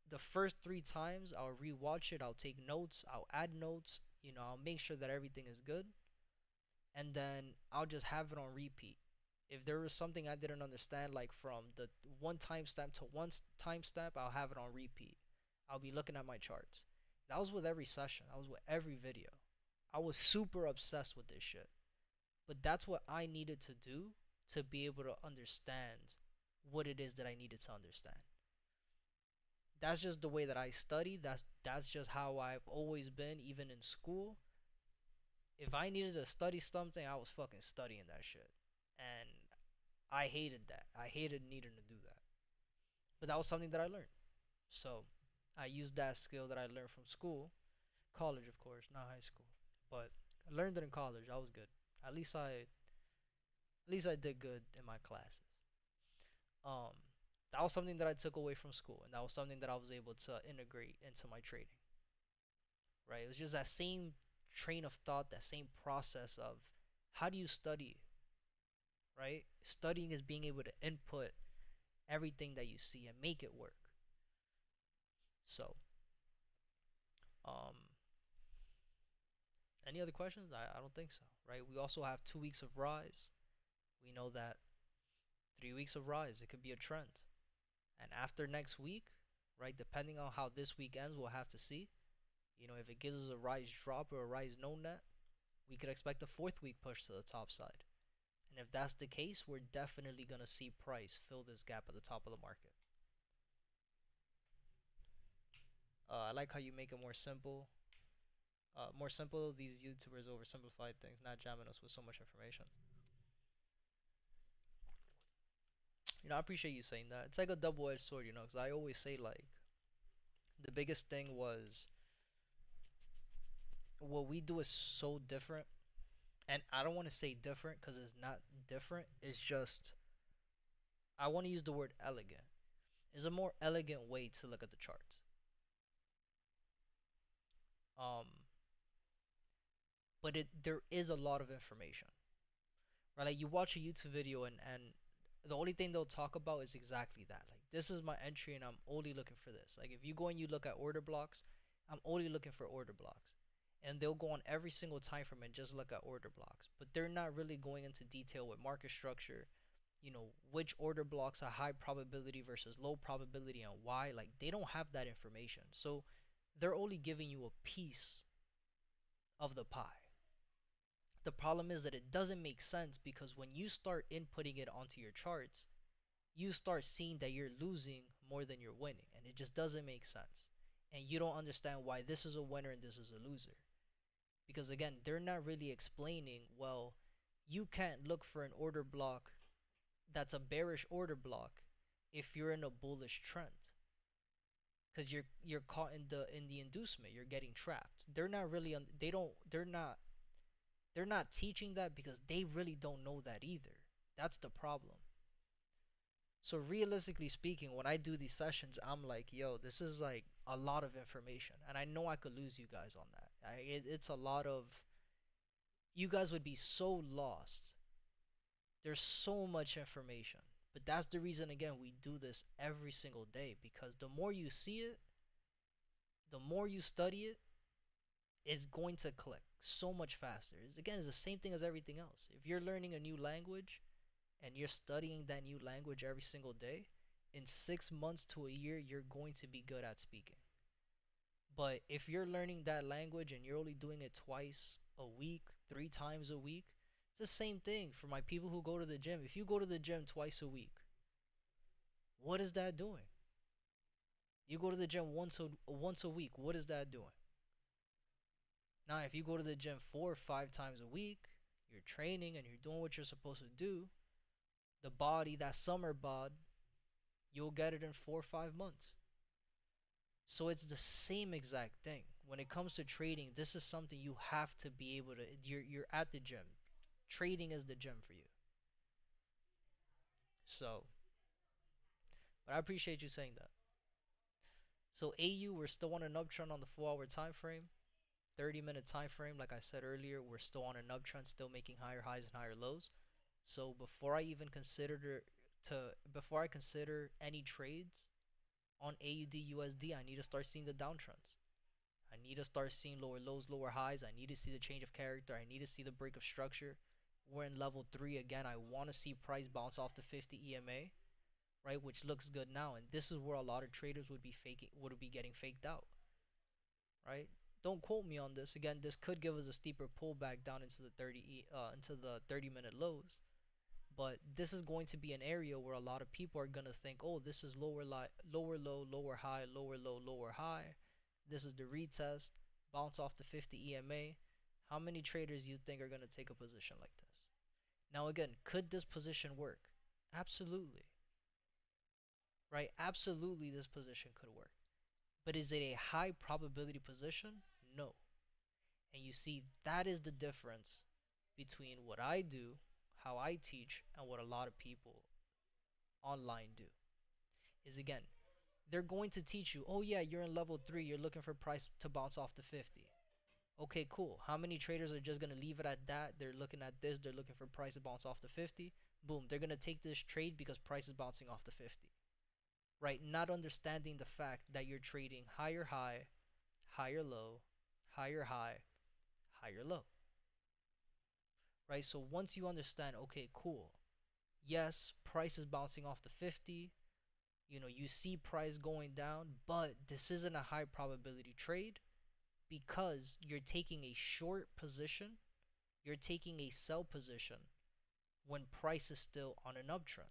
the first 3 times I'll rewatch it, I'll take notes, I'll add notes, you know, I'll make sure that everything is good, and then I'll just have it on repeat. If there was something I didn't understand, like from the one timestamp to one timestamp, I'll have it on repeat. I'll be looking at my charts. That was with every session, that was with every video. I was super obsessed with this shit. But that's what I needed to do to be able to understand what it is that I needed to understand. That's just the way that I study. That's just how I've always been, even in school. If I needed to study something, I was fucking studying that shit. And I hated that. I hated needing to do that. But that was something that I learned. So I used that skill that I learned from school, college of course, not high school. But I learned it in college. I was good. At least I did good in my classes. Um that was something that I took away from school, and that was something that I was able to integrate into my trading. Right? It was just that same train of thought, that same process of how do you study, right? Studying is being able to input everything that you see and make it work. So, um, any other questions? I don't think so, right? We also have 2 weeks of rise. We know that 3 weeks of rise, it could be a trend. And after next week, right, depending on how this week ends, we'll have to see. You know, if it gives us a rise drop or a rise no net, we could expect a 4th week push to the top side. And if that's the case, we're definitely going to see price fill this gap at the top of the market. I like how you make it more simple. More simple, these YouTubers oversimplified things, not jamming us with so much information. You know, I appreciate you saying that. It's like a double-edged sword, you know, because I always say, like, the biggest thing was what we do is so different. And I don't want to say different because it's not different. It's just, I want to use the word elegant. It's a more elegant way to look at the charts. Um, but there is a lot of information, right? Like you watch a YouTube video and the only thing they'll talk about is exactly that. Like this is my entry and I'm only looking for this. Like if you go and you look at order blocks, I'm only looking for order blocks. And they'll go on every single time frame and just look at order blocks. But they're not really going into detail with market structure, you know, which order blocks are high probability versus low probability and why. Like they don't have that information. So they're only giving you a piece of the pie. The problem is that it doesn't make sense because when you start inputting it onto your charts, you start seeing that you're losing more than you're winning, and it just doesn't make sense. And you don't understand why this is a winner and this is a loser. Because again, they're not really explaining, well, you can't look for an order block that's a bearish order block if you're in a bullish trend. Because you're caught in the inducement, you're getting trapped. They're not really they're not teaching that because they really don't know that either. That's the problem. So realistically speaking, when I do these sessions, I'm like, yo, this is like a lot of information, and I know I could lose you guys on that. It's a lot of, you guys would be so lost. There's so much information, but that's the reason again we do this every single day, because the more you see it, the more you study it, it's going to click so much faster. It's the same thing as everything else. If you're learning a new language and you're studying that new language every single day, in 6 months to a year, you're going to be good at speaking. But if you're learning that language and you're only doing it twice a week, 3 times a week, it's the same thing for my people who go to the gym. If you go to the gym twice a week, what is that doing? You go to the gym once a week, what is that doing? Now, if you go to the gym 4 or 5 times a week, you're training and you're doing what you're supposed to do, the body, that summer bod, you'll get it in 4 or 5 months. So it's the same exact thing. When it comes to trading, this is something you have to be able to, you're at the gym. Trading is the gym for you. So, but I appreciate you saying that. So AU, we're still on an uptrend on the 4-hour time frame. 30-minute time frame, like I said earlier, we're still on an uptrend, still making higher highs and higher lows. So before I even before I consider any trades on AUD USD, I need to start seeing the downtrends. I need to start seeing lower lows, lower highs. I need to see the change of character. I need to see the break of structure. We're in level 3 again. I want to see price bounce off the 50 EMA, right, which looks good now. And this is where a lot of traders would be getting faked out, right? Don't quote me on this. Again, this could give us a steeper pullback down into the 30-minute lows. But this is going to be an area where a lot of people are going to think, oh, this is lower low, lower high, lower low, lower high. This is the retest, bounce off the 50 EMA. How many traders you think are going to take a position like this? Now again, could this position work? Absolutely. Right? Absolutely this position could work. But is it a high probability position? No. And you see, that is the difference between what I do, how I teach, and what a lot of people online do. Is again, they're going to teach you, oh yeah, you're in level 3, you're looking for price to bounce off the 50. Okay, cool. How many traders are just going to leave it at that? They're looking at this, they're looking for price to bounce off the 50. Boom, they're going to take this trade because price is bouncing off the 50. Right? Not understanding the fact that you're trading higher high, higher low, higher high, higher low. Right? So once you understand, okay, cool. Yes, price is bouncing off the 50. You see price going down, but this isn't a high probability trade because you're taking a short position, you're taking a sell position when price is still on an uptrend.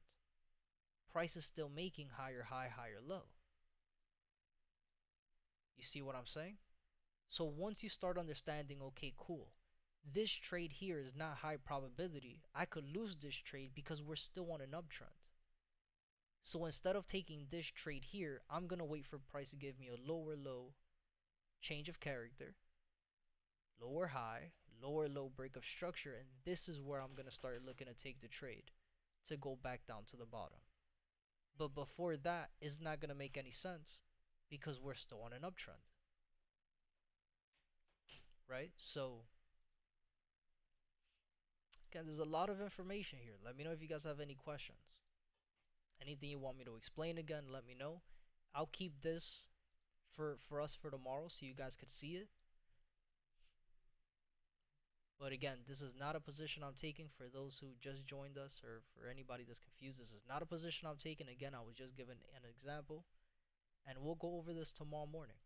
Price is still making higher high, higher low. You see what I'm saying? So once you start understanding, okay, cool, this trade here is not high probability, I could lose this trade because we're still on an uptrend. So instead of taking this trade here, I'm going to wait for price to give me a lower low, change of character, lower high, lower low break of structure, and this is where I'm going to start looking to take the trade to go back down to the bottom. But before that, it's not going to make any sense because we're still on an uptrend. Right? So again, there's a lot of information here. Let me know if you guys have any questions. Anything you want me to explain again, let me know. I'll keep this for us for tomorrow so you guys could see it. But again, this is not a position I'm taking for those who just joined us or for anybody that's confused. This is not a position I'm taking. Again, I was just given an example. And we'll go over this tomorrow morning.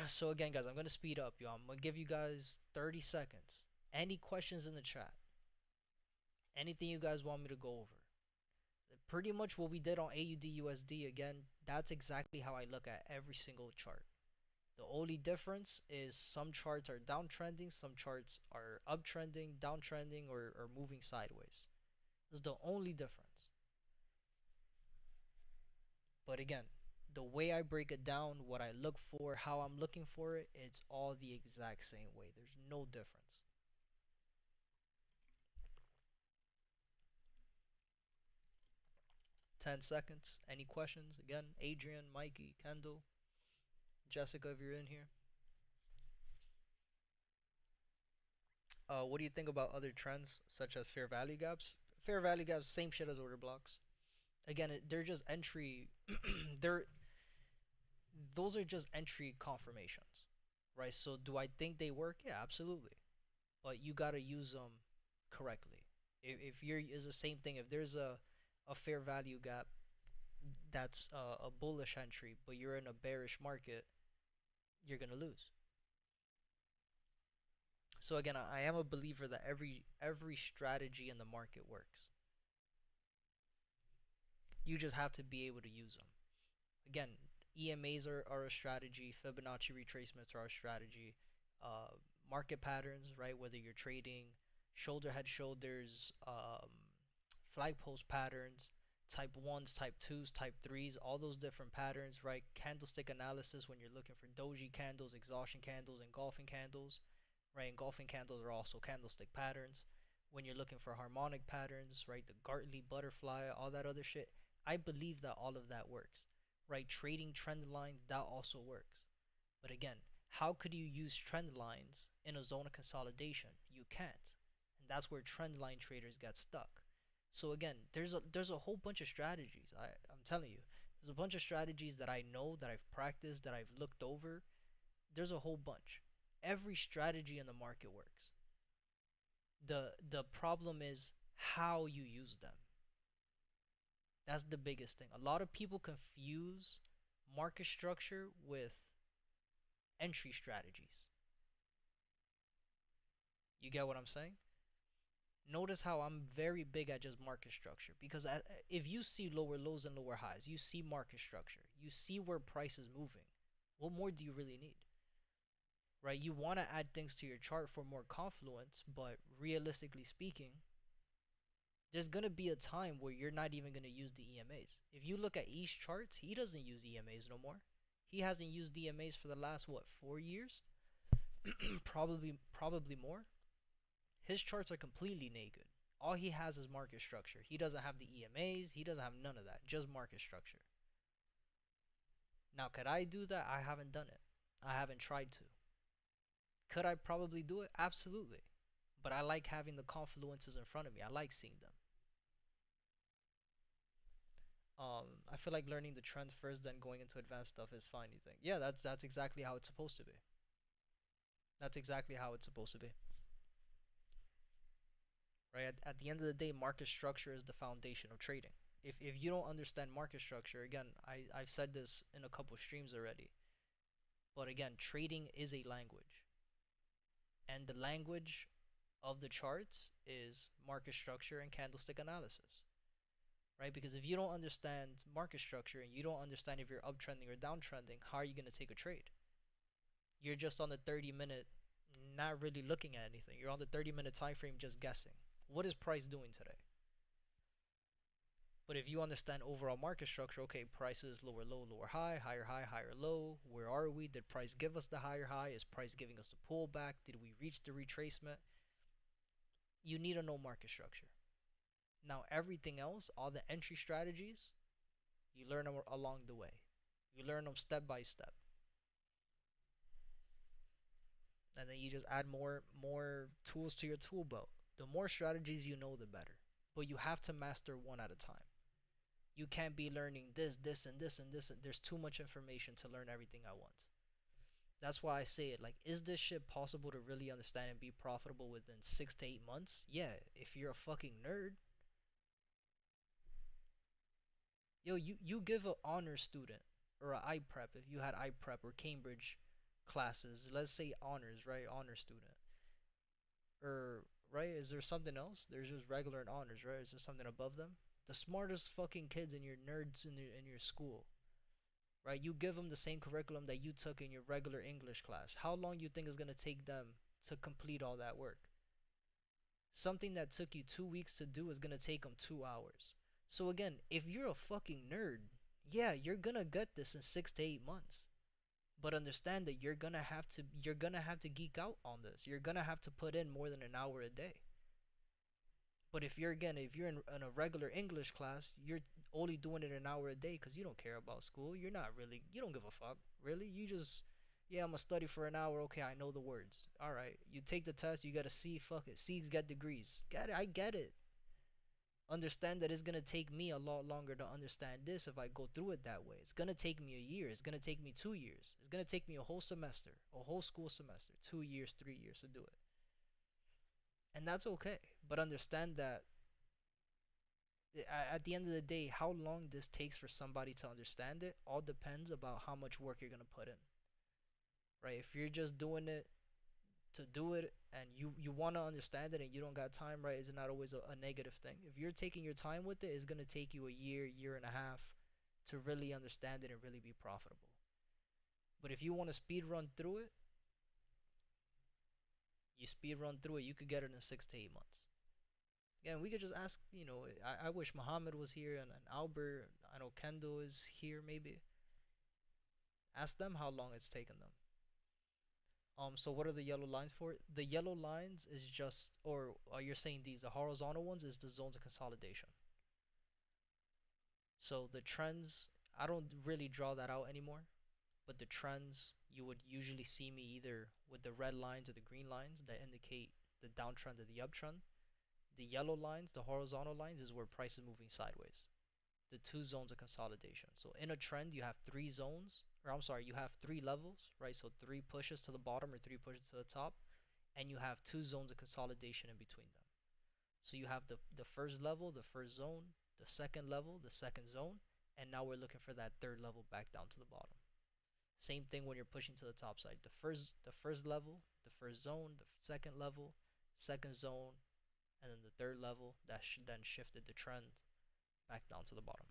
So again, guys, I'm gonna speed up, yo. I'm gonna give you guys 30 seconds. Any questions in the chat? Anything you guys want me to go over? Pretty much what we did on AUD USD, again, that's exactly how I look at every single chart. The only difference is some charts are downtrending, some charts are uptrending, downtrending, or moving sideways. This is the only difference. But again, the way I break it down, what I look for, how I'm looking for it, it's all the exact same way. There's no difference. 10 seconds. Any questions? Again, Adrian, Mikey, Kendall, Jessica, if you're in here. What do you think about other trends such as fair value gaps? Fair value gaps, same shit as order blocks. Again, they're just entry. they're those are just entry confirmations, right? So do I think they work? Yeah, absolutely. But you gotta use them correctly. If you're is the same thing. If there's a fair value gap that's a bullish entry, but you're in a bearish market, you're gonna lose. So again, I am a believer that every strategy in the market works. You just have to be able to use them. Again, EMAs are a strategy. Fibonacci retracements are a strategy. Uh, Market patterns, right? Whether you're trading shoulder head shoulders, flag post patterns, type 1s, type 2s, type 3s, all those different patterns, right? Candlestick analysis when you're looking for doji candles, exhaustion candles, engulfing candles, right? Engulfing candles are also candlestick patterns. When you're looking for harmonic patterns, right? The Gartley butterfly, all that other shit. I believe that all of that works, right? Trading trend lines, that also works. But again, how could you use trend lines in a zone of consolidation? You can't. And that's where trend line traders get stuck. So again, there's a whole bunch of strategies. I'm telling you, there's a bunch of strategies that I know, that I've practiced, that I've looked over. There's a whole bunch. Every strategy in the market works. The problem is how you use them. That's the biggest thing. A lot of people confuse market structure with entry strategies. You get what I'm saying? Notice how I'm very big at just market structure, because if you see lower lows and lower highs, you see market structure, you see where price is moving. What more do you really need? Right? You want to add things to your chart for more confluence, but realistically speaking, there's going to be a time where you're not even going to use the EMAs. If you look at East charts, he doesn't use EMAs no more. He hasn't used EMAs for the last, what, 4 years? Probably more. His charts are completely naked. All he has is market structure. He doesn't have the EMAs. He doesn't have none of that. Just market structure. Now, could I do that? I haven't done it. I haven't tried to. Could I probably do it? Absolutely. But I like having the confluences in front of me. I like seeing them. I feel like learning the trends first, then going into advanced stuff is fine. You think? Yeah, that's exactly how it's supposed to be. That's exactly how it's supposed to be. Right? At the end of the day, market structure is the foundation of trading. If you don't understand market structure, again, I've said this in a couple streams already, but again, trading is a language, and the language of the charts is market structure and candlestick analysis, right? Because if you don't understand market structure and you don't understand if you're uptrending or downtrending, how are you going to take a trade? You're just on the 30-minute, not really looking at anything. You're on the 30-minute time frame just guessing. What is price doing today? But if you understand overall market structure, okay, prices lower low, lower high, higher low. Where are we? Did price give us the higher high? Is price giving us the pullback? Did we reach the retracement? You need to know market structure. Now, everything else, all the entry strategies, you learn them along the way. You learn them step by step. And then you just add more tools to your tool belt. The more strategies you know, the better. But you have to master one at a time. You can't be learning this, and this, and this. There's too much information to learn everything at once. That's why I say it. Like, is this shit possible to really understand and be profitable within 6 to 8 months? Yeah, if you're a fucking nerd. Yo, you give an honor student or an iPrep, if you had iPrep or Cambridge classes, let's say honors, right? Honor student. Or, right? Is there something else? There's just regular and honors, right? Is there something above them? The smartest fucking kids in your nerds in your school, right? You give them the same curriculum that you took in your regular English class. How long you think it's gonna take them to complete all that work? Something that took you 2 weeks to do is gonna take them 2 hours. So again, if you're a fucking nerd, yeah, you're gonna get this in 6 to 8 months. But understand that you're gonna have to geek out on this. You're gonna have to put in more than an hour a day. But if you're in a regular English class, you're only doing it an hour a day because you don't care about school. You don't give a fuck, really. You just, yeah, I'm gonna study for an hour. Okay, I know the words. All right, you take the test, you get a C. Fuck it, C's get degrees. Get it? I get it. Understand that it's gonna take me a lot longer to understand this if I go through it that way. It's gonna take me a year. It's gonna take me 2 years. It's gonna take me a whole semester, a whole school semester, 2 years, 3 years to do it. And that's okay. But understand that at the end of the day, how long this takes for somebody to understand it all depends about how much work you're gonna put in, right? If you're just doing it to do it and you want to understand it and you don't got time, right? It's not always a negative thing. If you're taking your time with it, it's gonna take you a year, year and a half to really understand it and really be profitable. But if you want to speed run through it, you speed run through it. You could get it in 6 to 8 months. Again, we could just ask. I wish Muhammad was here and Albert. I know Kendall is here. Maybe ask them how long it's taken them. So what are the yellow lines for? The yellow lines is just, or you're saying these, the horizontal ones is the zones of consolidation. So the trends, I don't really draw that out anymore, but the trends, you would usually see me either with the red lines or the green lines that indicate the downtrend or the uptrend. The yellow lines, the horizontal lines, is where price is moving sideways. The two zones of consolidation. So in a trend, you have three zones, or I'm sorry, you have three levels, right? So three pushes to the bottom or three pushes to the top, and you have two zones of consolidation in between them. So you have the first level, the first zone, the second level, the second zone, and now we're looking for that third level back down to the bottom. Same thing when you're pushing to the top side. The first level, the first zone, the second level, second zone, and then the third level that then shifted the trend back down to the bottom.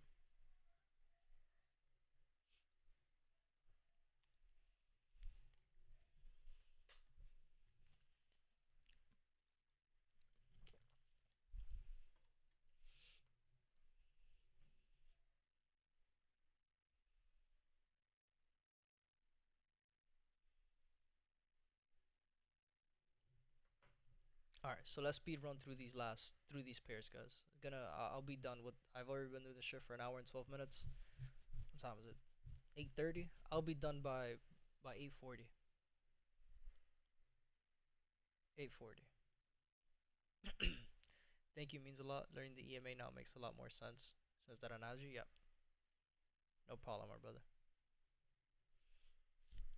All right, so let's speed run through these pairs, guys. I'll be done with. I've already been doing this shit for an hour and 12 minutes. What time is it? 8:30. I'll be done by 8:40. 8:40. Thank you means a lot. Learning the EMA now makes a lot more sense. Says that analogy. Yep. No problem, my brother.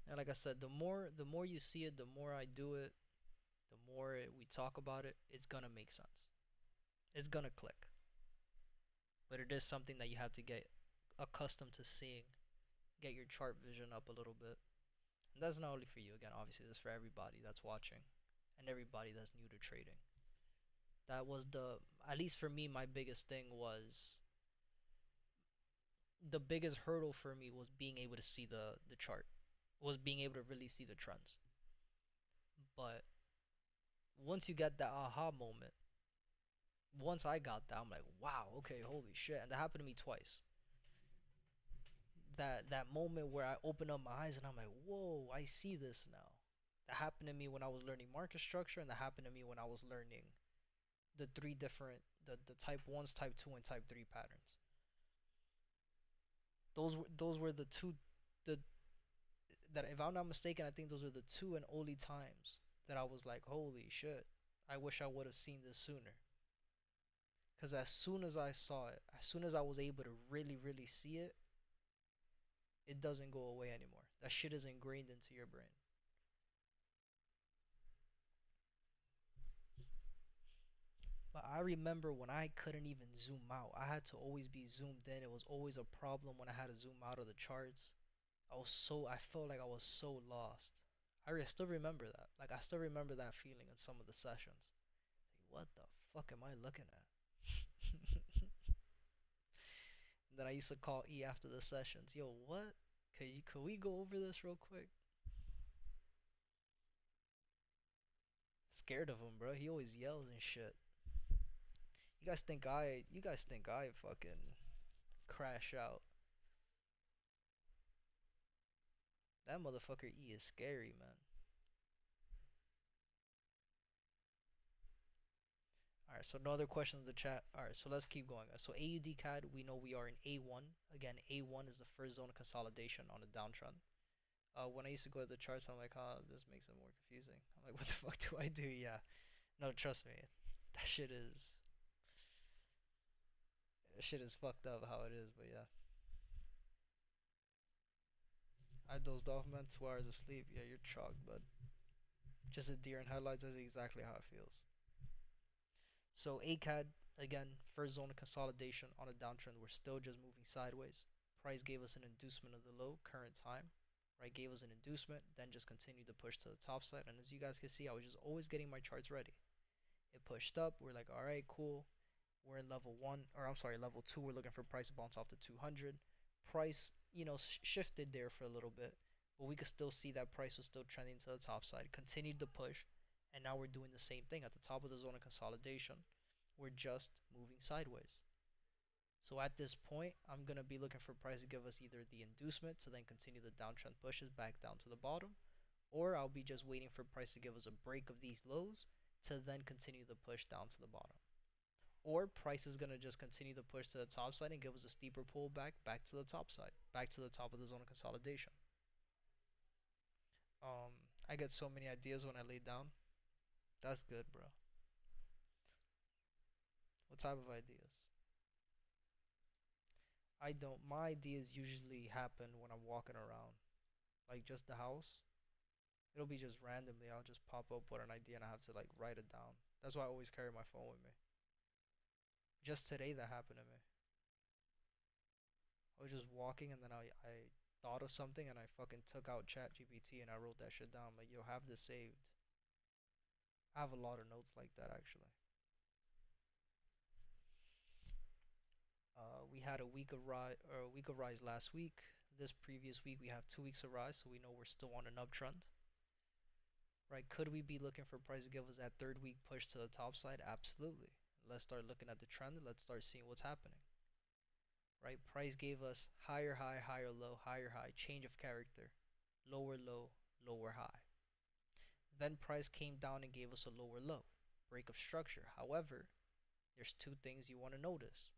And like I said, the more you see it, the more I do it, the more we talk about it, it's gonna make sense. It's gonna click. But it is something that you have to get accustomed to seeing. Get your chart vision up a little bit. And that's not only for you. Again, obviously, that's for everybody that's watching and everybody that's new to trading. That was at least for me, my biggest thing was the biggest hurdle for me was being able to see the chart, was being able to really see the trends. But once you get that aha moment, once I got that, I'm like, wow, okay, holy shit. And that happened to me twice. That moment where I open up my eyes and I'm like, whoa, I see this now. That happened to me when I was learning market structure, and that happened to me when I was learning the three different the type ones, type two, and type three patterns. Those were the two the that if I'm not mistaken, I think those were the two and only times that I was like, holy shit, I wish I would have seen this sooner. Because as soon as I saw it, as soon as I was able to really, really see it, it doesn't go away anymore. That shit is ingrained into your brain. But I remember when I couldn't even zoom out. I had to always be zoomed in. It was always a problem when I had to zoom out of the charts. I felt like I was so lost. still remember that. Like, I still remember that feeling in some of the sessions. Like, what the fuck am I looking at? Then I used to call E after the sessions. Yo, what? Could we go over this real quick? Scared of him, bro. He always yells and shit. You guys think I fucking crash out. That motherfucker E is scary, man. Alright, so no other questions in the chat. Alright, so let's keep going. So AUD CAD, we know we are in A1. Again, A1 is the first zone of consolidation on a downtrend. When I used to go to the charts, I'm like, this makes it more confusing. I'm like, what the fuck do I do? Yeah. No, trust me. That shit is fucked up how it is, but yeah. I dozed off, man. 2 hours of sleep. Yeah, you're chalked, but just a deer in headlights. That's exactly how it feels. So ACAD, again, first zone of consolidation on a downtrend. We're still just moving sideways. Price gave us an inducement of the low, current time. Right, gave us an inducement, then just continued to push to the top side. And as you guys can see, I was just always getting my charts ready. It pushed up. We're like, all right, cool. We're in level 1, or I'm sorry, level 2. We're looking for price to bounce off to 200. Price, shifted there for a little bit, but we could still see that price was still trending to the top side, continued to push, and now we're doing the same thing at the top of the zone of consolidation. We're just moving sideways. So at this point, I'm going to be looking for price to give us either the inducement to then continue the downtrend pushes back down to the bottom, or I'll be just waiting for price to give us a break of these lows to then continue the push down to the bottom. Or price is going to just continue to push to the top side and give us a steeper pullback back to the top side, back to the top of the zone of consolidation. Um, I get so many ideas when I lay down. That's good, bro. What type of ideas? I don't. My ideas usually happen when I'm walking around, like just the house. It'll be just randomly. I'll just pop up with an idea and I have to like write it down. That's why I always carry my phone with me. Just today that happened to me. I was just walking and then I thought of something and I fucking took out Chat GPT and I wrote that shit down. I'm like, yo, have this saved. I have a lot of notes like that actually. We had a week of rise last week. This previous week we have 2 weeks of rise, so we know we're still on an uptrend. Right? Could we be looking for price to give us that third week push to the top side? Absolutely. Let's start looking at the trend. Let's start seeing what's happening. Right? Price gave us higher high, higher low, higher high, change of character, lower low, lower high. Then price came down and gave us a lower low, break of structure. However, there's two things you want to notice.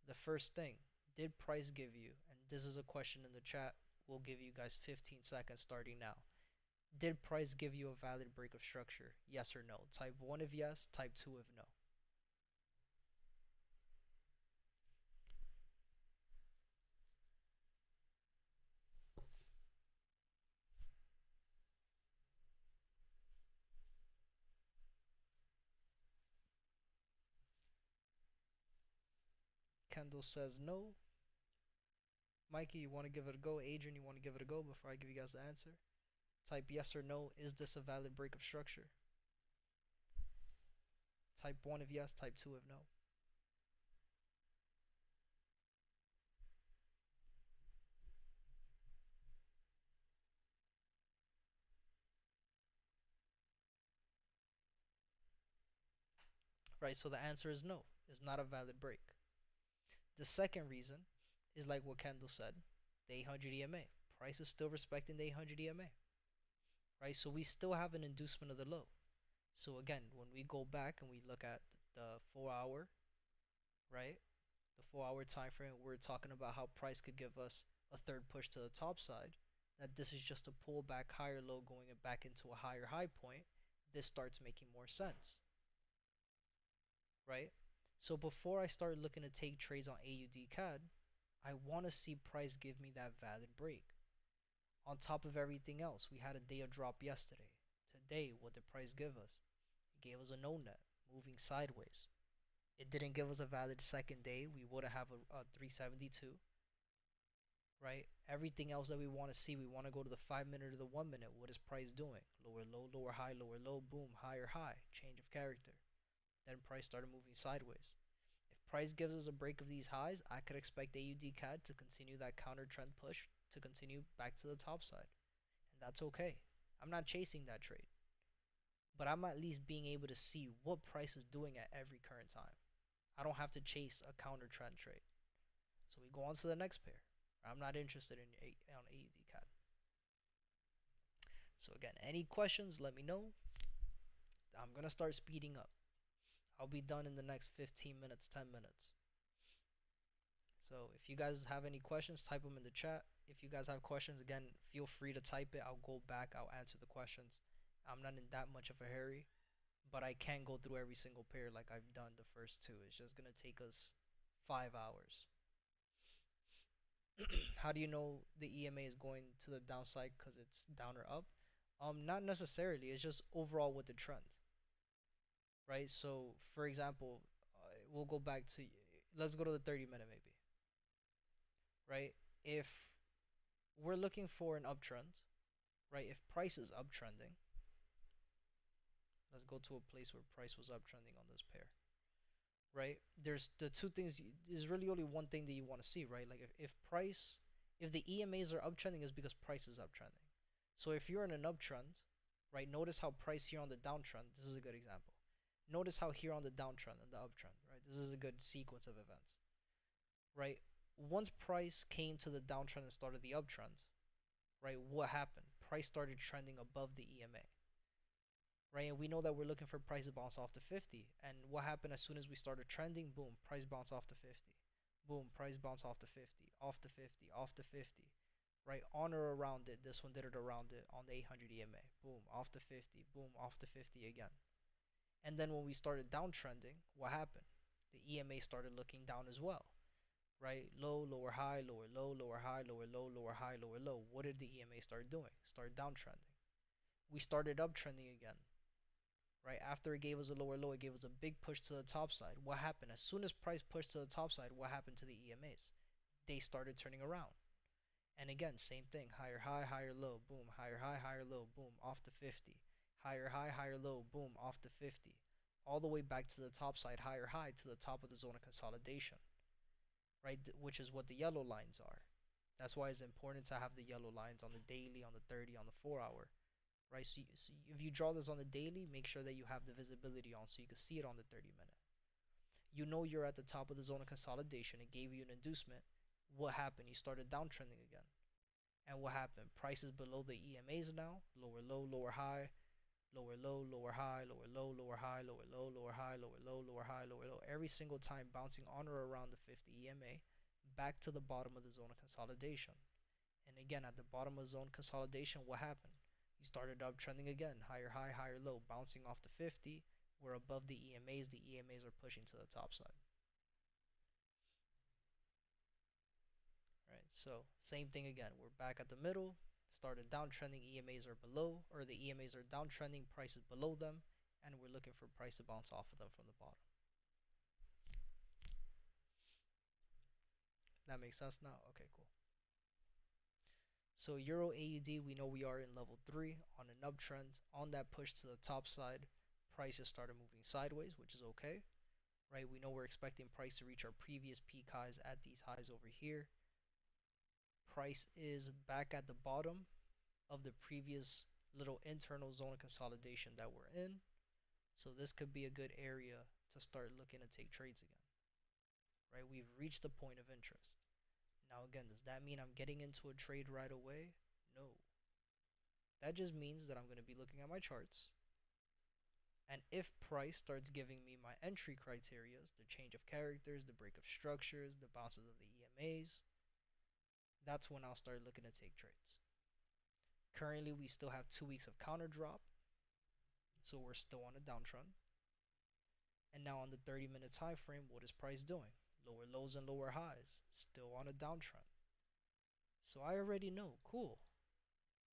The first thing, did price give you, and this is a question in the chat, we'll give you guys 15 seconds starting now. Did price give you a valid break of structure? Yes or no? Type 1 if yes, type 2 if no. Kendall says no. Mikey, you want to give it a go? Adrian, you want to give it a go before I give you guys the answer? Type yes or no. Is this a valid break of structure? Type 1 if yes, type 2 if no. Right, so the answer is no. It's not a valid break. The second reason is like what Kendall said, the 800 EMA. Price is still respecting the 800 EMA. Right, so we still have an inducement of the low. So again, when we go back and we look at the 4 hour, right, the 4 hour time frame, we're talking about how price could give us a third push to the top side. That this is just a pullback higher low going back into a higher high point. This starts making more sense, right? So before I start looking to take trades on AUD CAD, I want to see price give me that valid break. On top of everything else, we had a day of drop yesterday. Today, what did price give us? It gave us a no net, moving sideways. It didn't give us a valid second day. We would have a 372, right? Everything else that we want to see, we want to go to the 5 minute or the 1 minute. What is price doing? Lower low, lower high, lower low, boom, higher high, change of character. Then price started moving sideways. If price gives us a break of these highs, I could expect AUD CAD to continue that counter trend push to continue back to the top side. And that's okay. I'm not chasing that trade, but I'm at least being able to see what price is doing at every current time. I don't have to chase a counter trend trade. So we go on to the next pair. I'm not interested in on AUD CAD. So again, any questions, let me know. I'm going to start speeding up. I'll be done in the next 15 minutes, 10 minutes. So if you guys have any questions, type them in the chat. If you guys have questions, again, feel free to type it. I'll go back. I'll answer the questions. I'm not in that much of a hurry, but I can't go through every single pair like I've done the first two. It's just going to take us 5 hours. How do you know the EMA is going to the downside because it's down or up? Not necessarily. It's just overall with the trend, right? So, for example, we'll go back to, let's go to the 30-minute maybe, right? If we're looking for an uptrend, right? If price is uptrending, let's go to a place where price was uptrending on this pair, right? There's the two things. There's really only one thing that you want to see, right? Like if the EMAs are uptrending, is because price is uptrending. So if you're in an uptrend, right? Notice how price here on the downtrend. This is a good example. Notice how here on the downtrend and the uptrend, right? This is a good sequence of events, right? Once price came to the downtrend and started the uptrend, right? What happened? Price started trending above the EMA, right? And we know that we're looking for price to bounce off the 50. And what happened as soon as we started trending? Boom, price bounce off the 50. Boom, price bounce off the 50, off the 50, off the 50, right? On or around it. This one did it around it on the 800 EMA. Boom, off the 50, boom, off the 50 again. And then when we started downtrending, what happened? The EMA started looking down as well, right? Low, lower, high, lower, low, lower, high, lower, low, lower, high, lower, low. What did the EMA start doing? Start downtrending. We started uptrending again, right? After it gave us a lower low, it gave us a big push to the top side. What happened? As soon as price pushed to the top side, what happened to the EMAs? They started turning around. And again, same thing. Higher high, higher low, boom. Higher high, higher low, boom. Off the 50. Higher high, higher low, boom. Off the 50. All the way back to the top side, higher high to the top of the zone of consolidation, right? Which is what the yellow lines are. That's why it's important to have the yellow lines on the daily, on the 30, on the 4 hour, right? So if you draw this on the daily, make sure that you have the visibility on so you can see it on the 30-minute. You know you're at the top of the zone of consolidation. It gave you an inducement. What happened? You started downtrending again. And what happened? Prices below the EMAs now. Lower low, lower high, lower low, lower high, lower low, lower high, lower low, lower high, lower low, lower high, lower low. Every single time bouncing on or around the 50 EMA back to the bottom of the zone of consolidation. And again, at the bottom of zone consolidation, what happened? You started uptrending again. Higher high, higher low, bouncing off the 50. We're above the EMAs. The EMAs are pushing to the top side. Right, so same thing again. We're back at the middle. Started downtrending. EMAs are below, or the EMAs are downtrending. Prices below them, and we're looking for price to bounce off of them from the bottom. That makes sense now? Okay, cool. So Euro AUD, we know we are in level 3 on an uptrend. On that push to the top side, price just started moving sideways, which is okay, right? We know we're expecting price to reach our previous peak highs at these highs over here. Price is back at the bottom of the previous little internal zone of consolidation that we're in. So this could be a good area to start looking to take trades again, right? We've reached the point of interest. Now again, does that mean I'm getting into a trade right away? No. That just means that I'm going to be looking at my charts. And if price starts giving me my entry criteria, the change of characters, the break of structures, the bounces of the EMAs, that's when I'll start looking to take trades. Currently, we still have 2 weeks of counter drop. So we're still on a downtrend. And now on the 30-minute time frame, what is price doing? Lower lows and lower highs, still on a downtrend. So I already know, cool.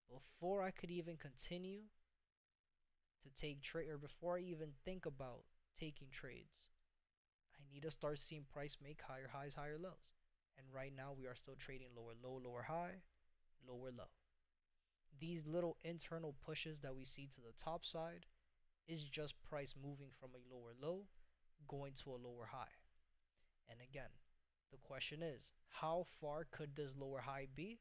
Before I could even continue to take trade, or before I even think about taking trades, I need to start seeing price make higher highs, higher lows. And right now we are still trading lower low, lower high, lower low. These little internal pushes that we see to the top side is just price moving from a lower low going to a lower high. And again, the question is, how far could this lower high be?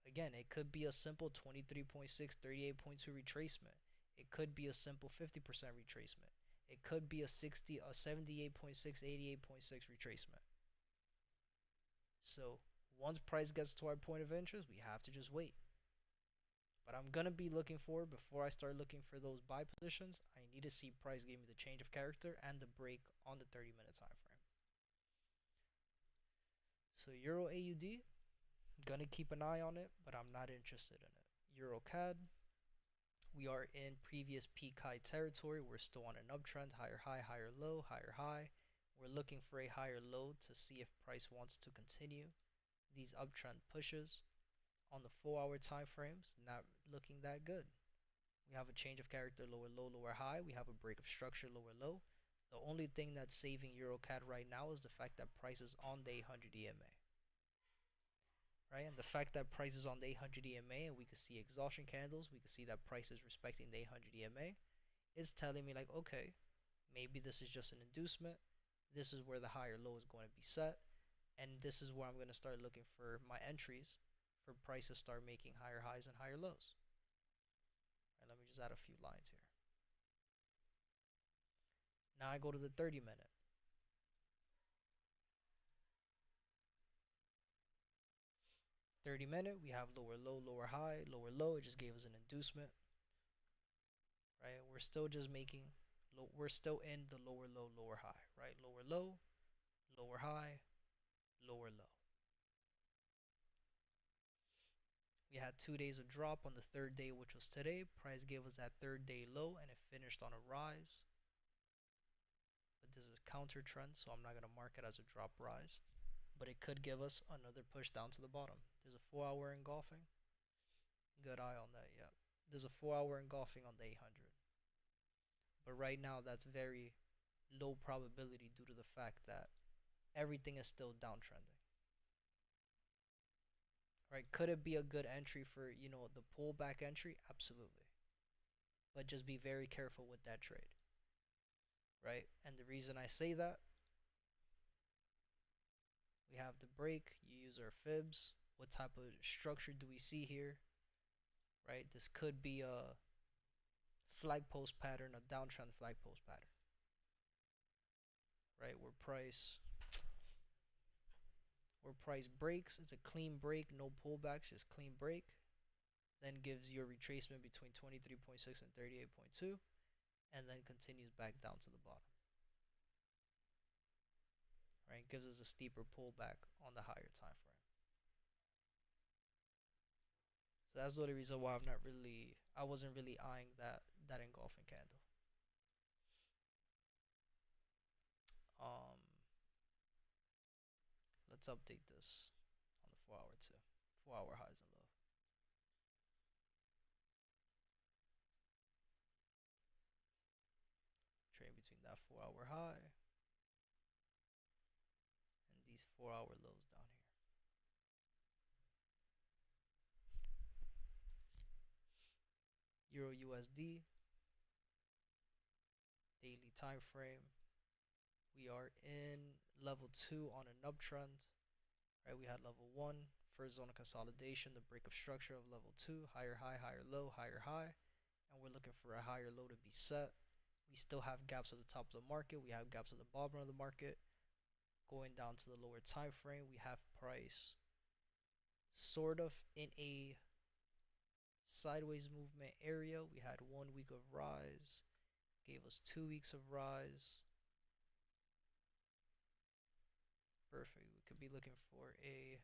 Again, it could be a simple 23.6, 38.2 retracement. It could be a simple 50% retracement. It could be a 78.6, 88.6 retracement. So once price gets to our point of interest, we have to just wait. But I'm going to be looking for, before I start looking for those buy positions, I need to see price give me the change of character and the break on the 30-minute time frame. So Euro AUD, going to keep an eye on it, but I'm not interested in it. Euro CAD, we are in previous peak high territory. We're still on an uptrend, higher high, higher low, higher high. We're looking for a higher low to see if price wants to continue these uptrend pushes. On the 4-hour time frames, not looking that good. We have a change of character, lower low, lower high. We have a break of structure, lower low. The only thing that's saving EuroCAD right now is the fact that price is on the 800 EMA. Right, and the fact that price is on the 800 EMA and we can see exhaustion candles, we can see that price is respecting the 800 EMA, is telling me like, okay, maybe this is just an inducement. This is where the higher low is going to be set, and this is where I'm going to start looking for my entries for price to start making higher highs and higher lows. All right, let me just add a few lines here. Now I go to the 30-minute. 30-minute, we have lower low, lower high, lower low. It just gave us an inducement. Right? We're still just making, we're still in the lower low, lower high. Right? Lower low, lower high, lower low. We had 2 days of drop on the third day, which was today. Price gave us that third day low and it finished on a rise. But this is counter trend, so I'm not going to mark it as a drop rise. But it could give us another push down to the bottom. There's a 4-hour engulfing. Good eye on that, yeah. There's a 4-hour engulfing on the 800. But right now, that's very low probability due to the fact that everything is still downtrending. Right? Could it be a good entry for, the pullback entry? Absolutely. But just be very careful with that trade. Right? And the reason I say that, we have the break, you use our fibs. What type of structure do we see here? Right? This could be a flag post pattern, a downtrend flag post pattern. Right? Where price breaks, it's a clean break, no pullbacks, just clean break. Then gives you a retracement between 23.6 and 38.2, and then continues back down to the bottom. Right, gives us a steeper pullback on the higher time frame. So that's the only reason why I wasn't really eyeing that engulfing candle. Let's update this on the 4-hour too. 4-hour highs and low. Trade between that 4-hour high and these 4-hour lows down here. EURUSD daily time frame. We are in level 2 on an uptrend. Right, we had level 1, first zone of consolidation, the break of structure of level 2, higher high, higher low, higher high, and we're looking for a higher low to be set. We still have gaps at the top of the market. We have gaps at the bottom of the market. Going down to the lower time frame, we have price sort of in a sideways movement area. We had 1 week of rise, gave us 2 weeks of rise. Perfect. We could be looking for a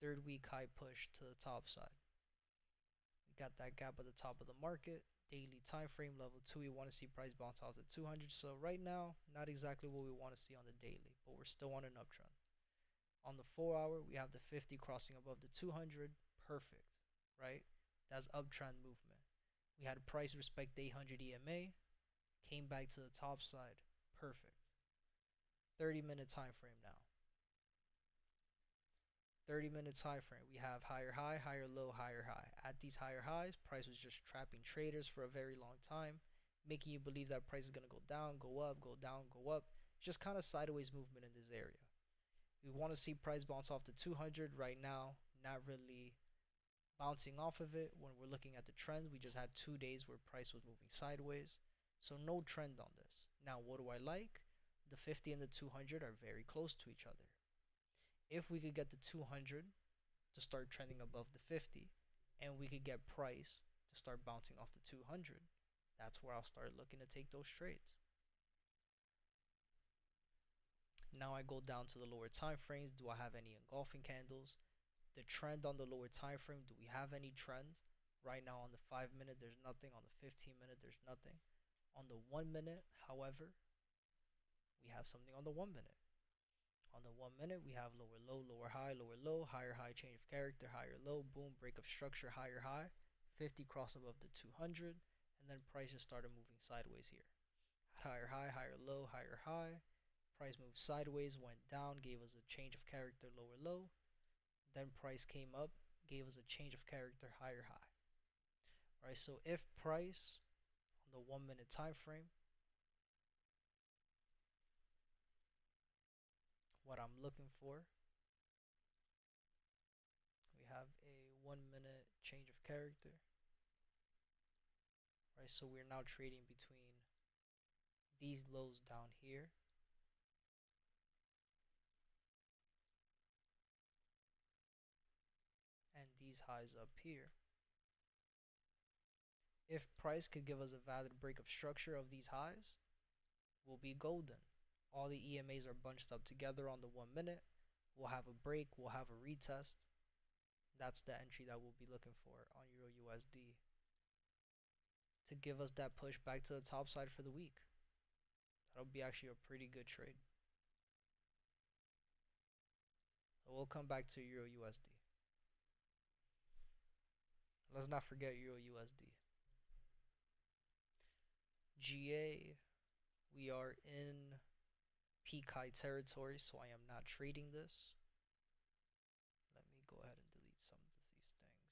3rd week high push to the top side. We got that gap at the top of the market. Daily time frame level 2, we want to see price bounce out to 200. So right now, not exactly what we want to see on the daily, but we're still on an uptrend. On the 4-hour, we have the 50 crossing above the 200. Perfect, right? That's uptrend movement. We had price respect the 800 EMA, came back to the top side. Perfect. 30-minute time frame now. 30-minute time frame, we have higher high, higher low, higher high. At these higher highs, price was just trapping traders for a very long time, making you believe that price is going to go down, go up, go down, go up. Just kind of sideways movement in this area. We want to see price bounce off the 200 right now, not really bouncing off of it. When we're looking at the trends, we just had 2 days where price was moving sideways, so no trend on this. Now what do I like? The 50 and the 200 are very close to each other. If we could get the 200 to start trending above the 50, and we could get price to start bouncing off the 200, that's where I'll start looking to take those trades. Now I go down to the lower time frames. Do I have any engulfing candles? The trend on the lower time frame, do we have any trend? Right now on the 5-minute, there's nothing. On the 15-minute, there's nothing. On the 1-minute, however, we have something on the 1-minute. On the 1-minute, we have lower low, lower high, lower low, higher high, change of character, higher low, boom, break of structure, higher high, 50 cross above the 200, and then price just started moving sideways here. Higher high, higher low, higher high, price moved sideways, went down, gave us a change of character, lower low, then price came up, gave us a change of character, higher high. Alright, so if price on the 1-minute time frame, what I'm looking for, we have a 1-minute change of character. Right, so we're now trading between these lows down here and these highs up here. If price could give us a valid break of structure of these highs, we'll be golden. All the EMAs are bunched up together on the 1-minute. We'll have a break, we'll have a retest. That's the entry that we'll be looking for on EURUSD to give us that push back to the top side for the week. That'll be actually a pretty good trade. So we'll come back to EURUSD. Let's not forget EURUSD. GA, we are in peak high territory, so I am not trading this. Let me go ahead and delete some of these things here.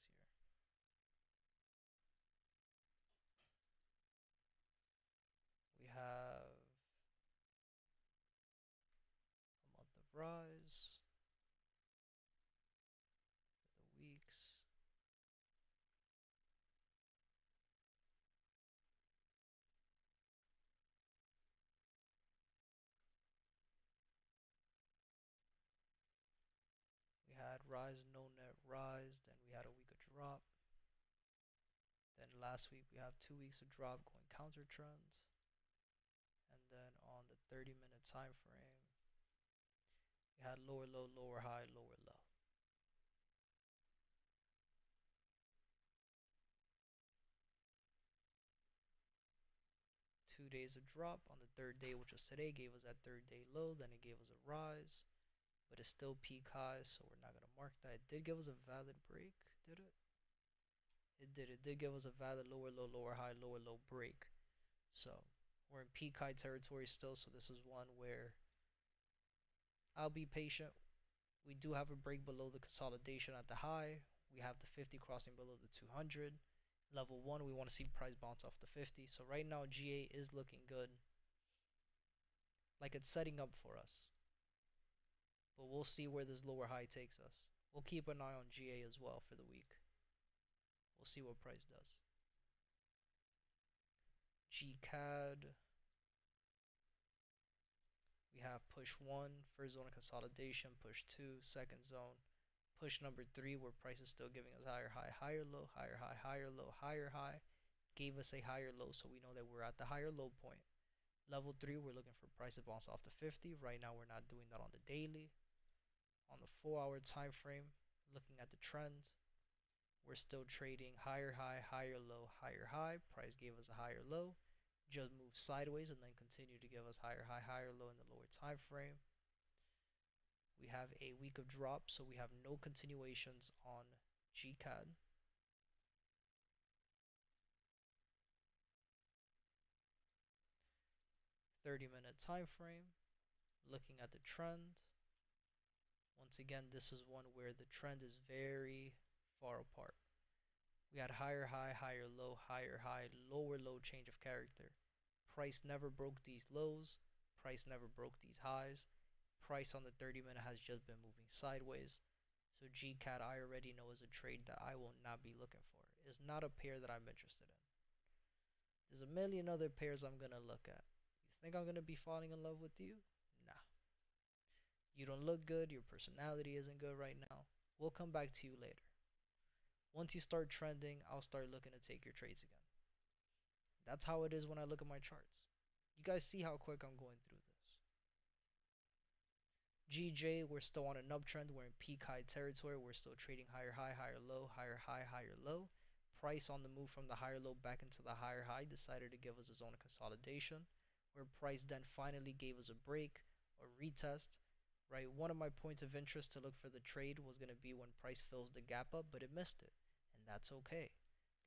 We have a month of rise for the weeks. We had rise, no net rise, then we had a week of drop. Then last week we have 2 weeks of drop going counter trends. And then on the 30-minute time frame, we had lower low, lower high, lower low. Days of drop. On the third day, which was today, gave us that third day low, then it gave us a rise, but it's still peak high, so we're not going to mark that. It did give us a valid break, did it? It did give us a valid lower low, lower high, lower low break. So we're in peak high territory still, so this is one where I'll be patient. We do have a break below the consolidation at the high. We have the 50 crossing below the 200. Level 1, we want to see price bounce off the 50. So right now, GA is looking good. Like it's setting up for us. But we'll see where this lower high takes us. We'll keep an eye on GA as well for the week. We'll see what price does. GCAD. We have push 1, first zone of consolidation, push 2, second zone. Push number 3, where price is still giving us higher high, higher low, higher high, higher low, higher high. Gave us a higher low, so we know that we're at the higher low point. Level 3, we're looking for price to bounce off the 50. Right now, we're not doing that on the daily. On the 4-hour time frame, looking at the trend, we're still trading higher high, higher low, higher high. Price gave us a higher low, just moved sideways, and then continued to give us higher high, higher low in the lower time frame. We have a week of drop, so we have no continuations on GCAD. .30-minute time frame, looking at the trend. Once again, this is one where the trend is very far apart. We had higher high, higher low, higher high, lower low change of character. Price never broke these lows. Price never broke these highs. Price on the 30-minute has just been moving sideways. So GCAD I already know is a trade that I will not be looking for. It's not a pair that I'm interested in. There's a million other pairs I'm going to look at. You think I'm going to be falling in love with you? Nah. You don't look good. Your personality isn't good right now. We'll come back to you later. Once you start trending, I'll start looking to take your trades again. That's how it is when I look at my charts. You guys see how quick I'm going through this. GJ, we're still on an uptrend. We're in peak high territory. We're still trading higher high, higher low, higher high, higher low. Price on the move from the higher low back into the higher high decided to give us a zone of consolidation, where price then finally gave us a break or retest. Right, one of my points of interest to look for the trade was going to be when price fills the gap up, but it missed it, and that's okay.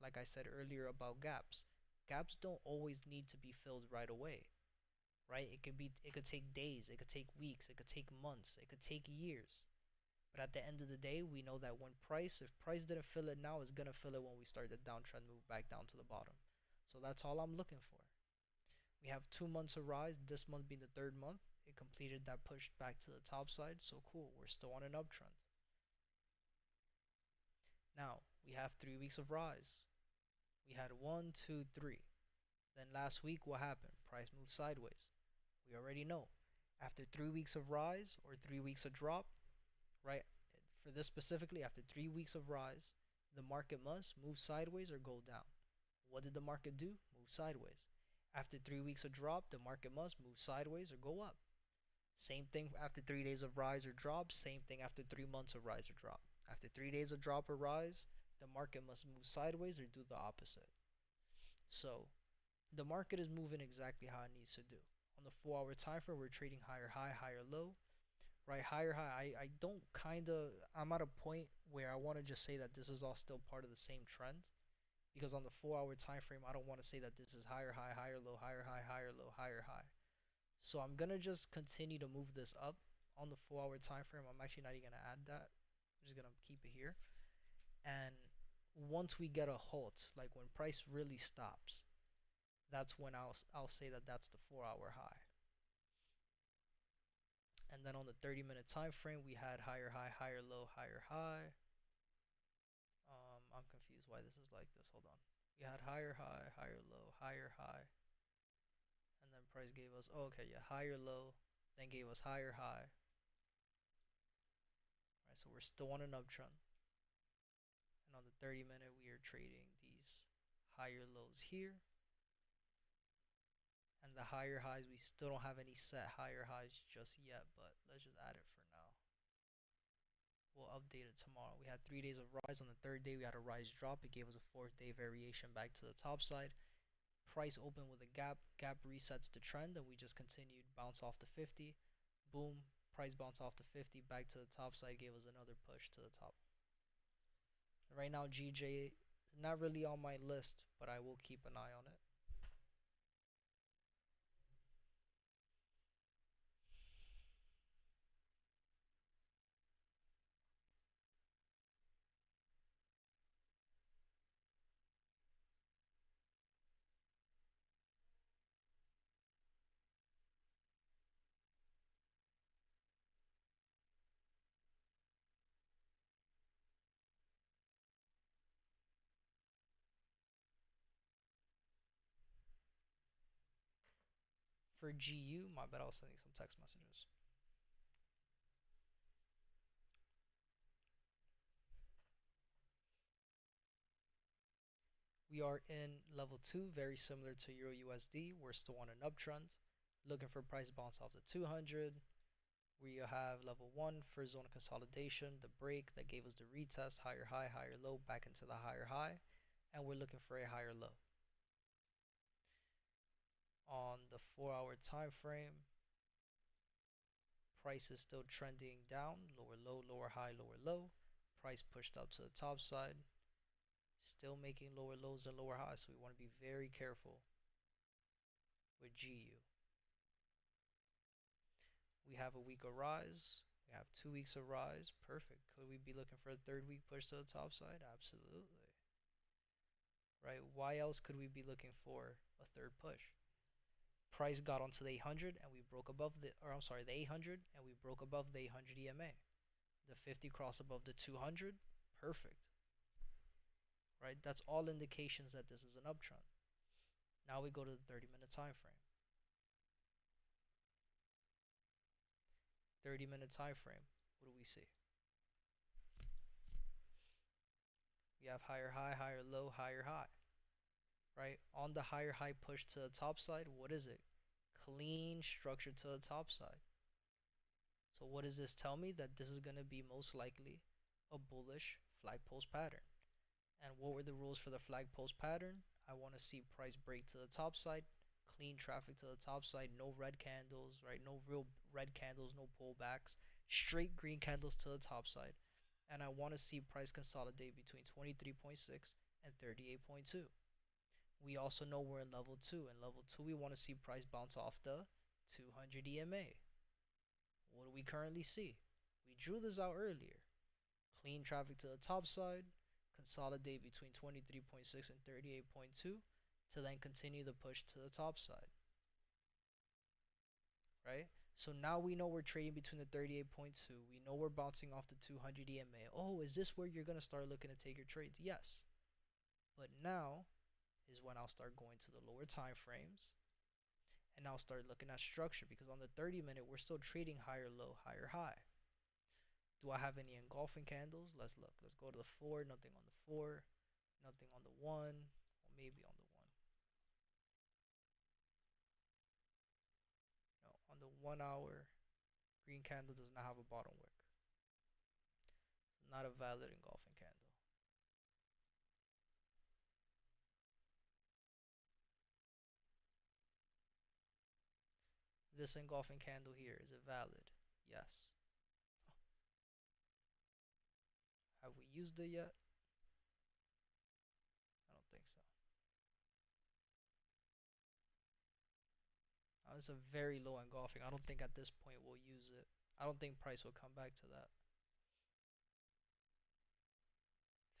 Like I said earlier about gaps, gaps don't always need to be filled right away. Right, it could take days, it could take weeks, it could take months, it could take years. But at the end of the day, we know that if price didn't fill it now, it's gonna fill it when we start the downtrend move back down to the bottom. So that's all I'm looking for. We have 2 months of rise, this month being the third month. It completed that push back to the top side, so cool, we're still on an uptrend. Now, we have 3 weeks of rise. We had 1, 2, 3. Then last week, what happened? Price moved sideways. We already know. After 3 weeks of rise or 3 weeks of drop, right? For this specifically, after 3 weeks of rise, the market must move sideways or go down. What did the market do? Move sideways. After 3 weeks of drop, the market must move sideways or go up. Same thing after 3 days of rise or drop. Same thing after 3 months of rise or drop. After 3 days of drop or rise, the market must move sideways or do the opposite. So the market is moving exactly how it needs to do. On the 4-hour time frame, we're trading higher high, higher low. Right, higher high. I'm at a point where I want to just say that this is all still part of the same trend. Because on the 4-hour time frame, I don't want to say that this is higher high, higher low, higher high, higher low, higher high. So I'm gonna just continue to move this up on the 4-hour time frame. I'm actually not even gonna add that. I'm just gonna keep it here. And once we get a halt, like when price really stops, that's when I'll say that that's the 4-hour high. And then on the 30-minute time frame, we had higher high, higher low, higher high. I'm confused why this is like this. Hold on. We had higher high, higher low, higher high. And then price gave us, oh, okay, yeah, higher low, then gave us higher high. Right, so we're still on an uptrend. And on the 30-minute, we are trading these higher lows here. And the higher highs, we still don't have any set higher highs just yet, but let's just add it for now. We'll update it tomorrow. We had 3 days of rise. On the third day, we had a rise drop. It gave us a 4th-day variation back to the top side. Price opened with a gap. Gap resets the trend, and we just continued bounce off the 50. Boom. Price bounce off the 50 back to the top side. Gave us another push to the top. Right now, GJ is not really on my list, but I will keep an eye on it. For GU, my bad, I was sending some text messages. We are in level 2, very similar to EURUSD. We're still on an uptrend, looking for price bounce off the 200. We have level 1 for zone consolidation, the break that gave us the retest, higher high, higher low, back into the higher high, and we're looking for a higher low. On the 4-hour time frame, price is still trending down, lower low, lower high, lower low. Price pushed up to the top side, still making lower lows and lower highs, so we want to be very careful with GU. We have a week of rise, We have 2 weeks of rise. Perfect. Could we be looking for a third week push to the top side? Absolutely. Right? Why else could we be looking for a third push? Price got onto the 800 and we broke above the, or I'm sorry, the 800 and we broke above the 800 EMA. The 50 cross above the 200. Perfect. Right? That's all indications that this is an uptrend. Now we go to the 30-minute time frame. 30-minute time frame. What do we see? We have higher high, higher low, higher high. Right? On the higher high push to the top side, what is it? Clean structure to the top side. So what does this tell me? That this is going to be most likely a bullish flag post pattern. And what were the rules for the flag post pattern? I want to see price break to the top side, clean traffic to the top side, no red candles, right? No real red candles, no pullbacks, straight green candles to the top side. And I want to see price consolidate between 23.6 and 38.2. We also know we're in level 2. In level 2, we want to see price bounce off the 200 EMA. What do we currently see? We drew this out earlier. Clean traffic to the top side, consolidate between 23.6 and 38.2 to then continue the push to the top side. Right? So now we know we're trading between the 38.2. We know we're bouncing off the 200 EMA. Oh, is this where you're going to start looking to take your trades? Yes. But now is when I'll start going to the lower time frames and I'll start looking at structure, because on the 30-minute we're still trading higher low, higher high. Do I have any engulfing candles? Let's look. Let's go to the 4. Nothing on the 4. Nothing on the 1. Or maybe on the 1. No, on the 1 hour, green candle does not have a bottom wick. Not a valid engulfing candle. This engulfing candle here, is it valid? Yes. Have we used it yet? I don't think so. It's a very low engulfing. I don't think at this point we'll use it. I don't think price will come back to that.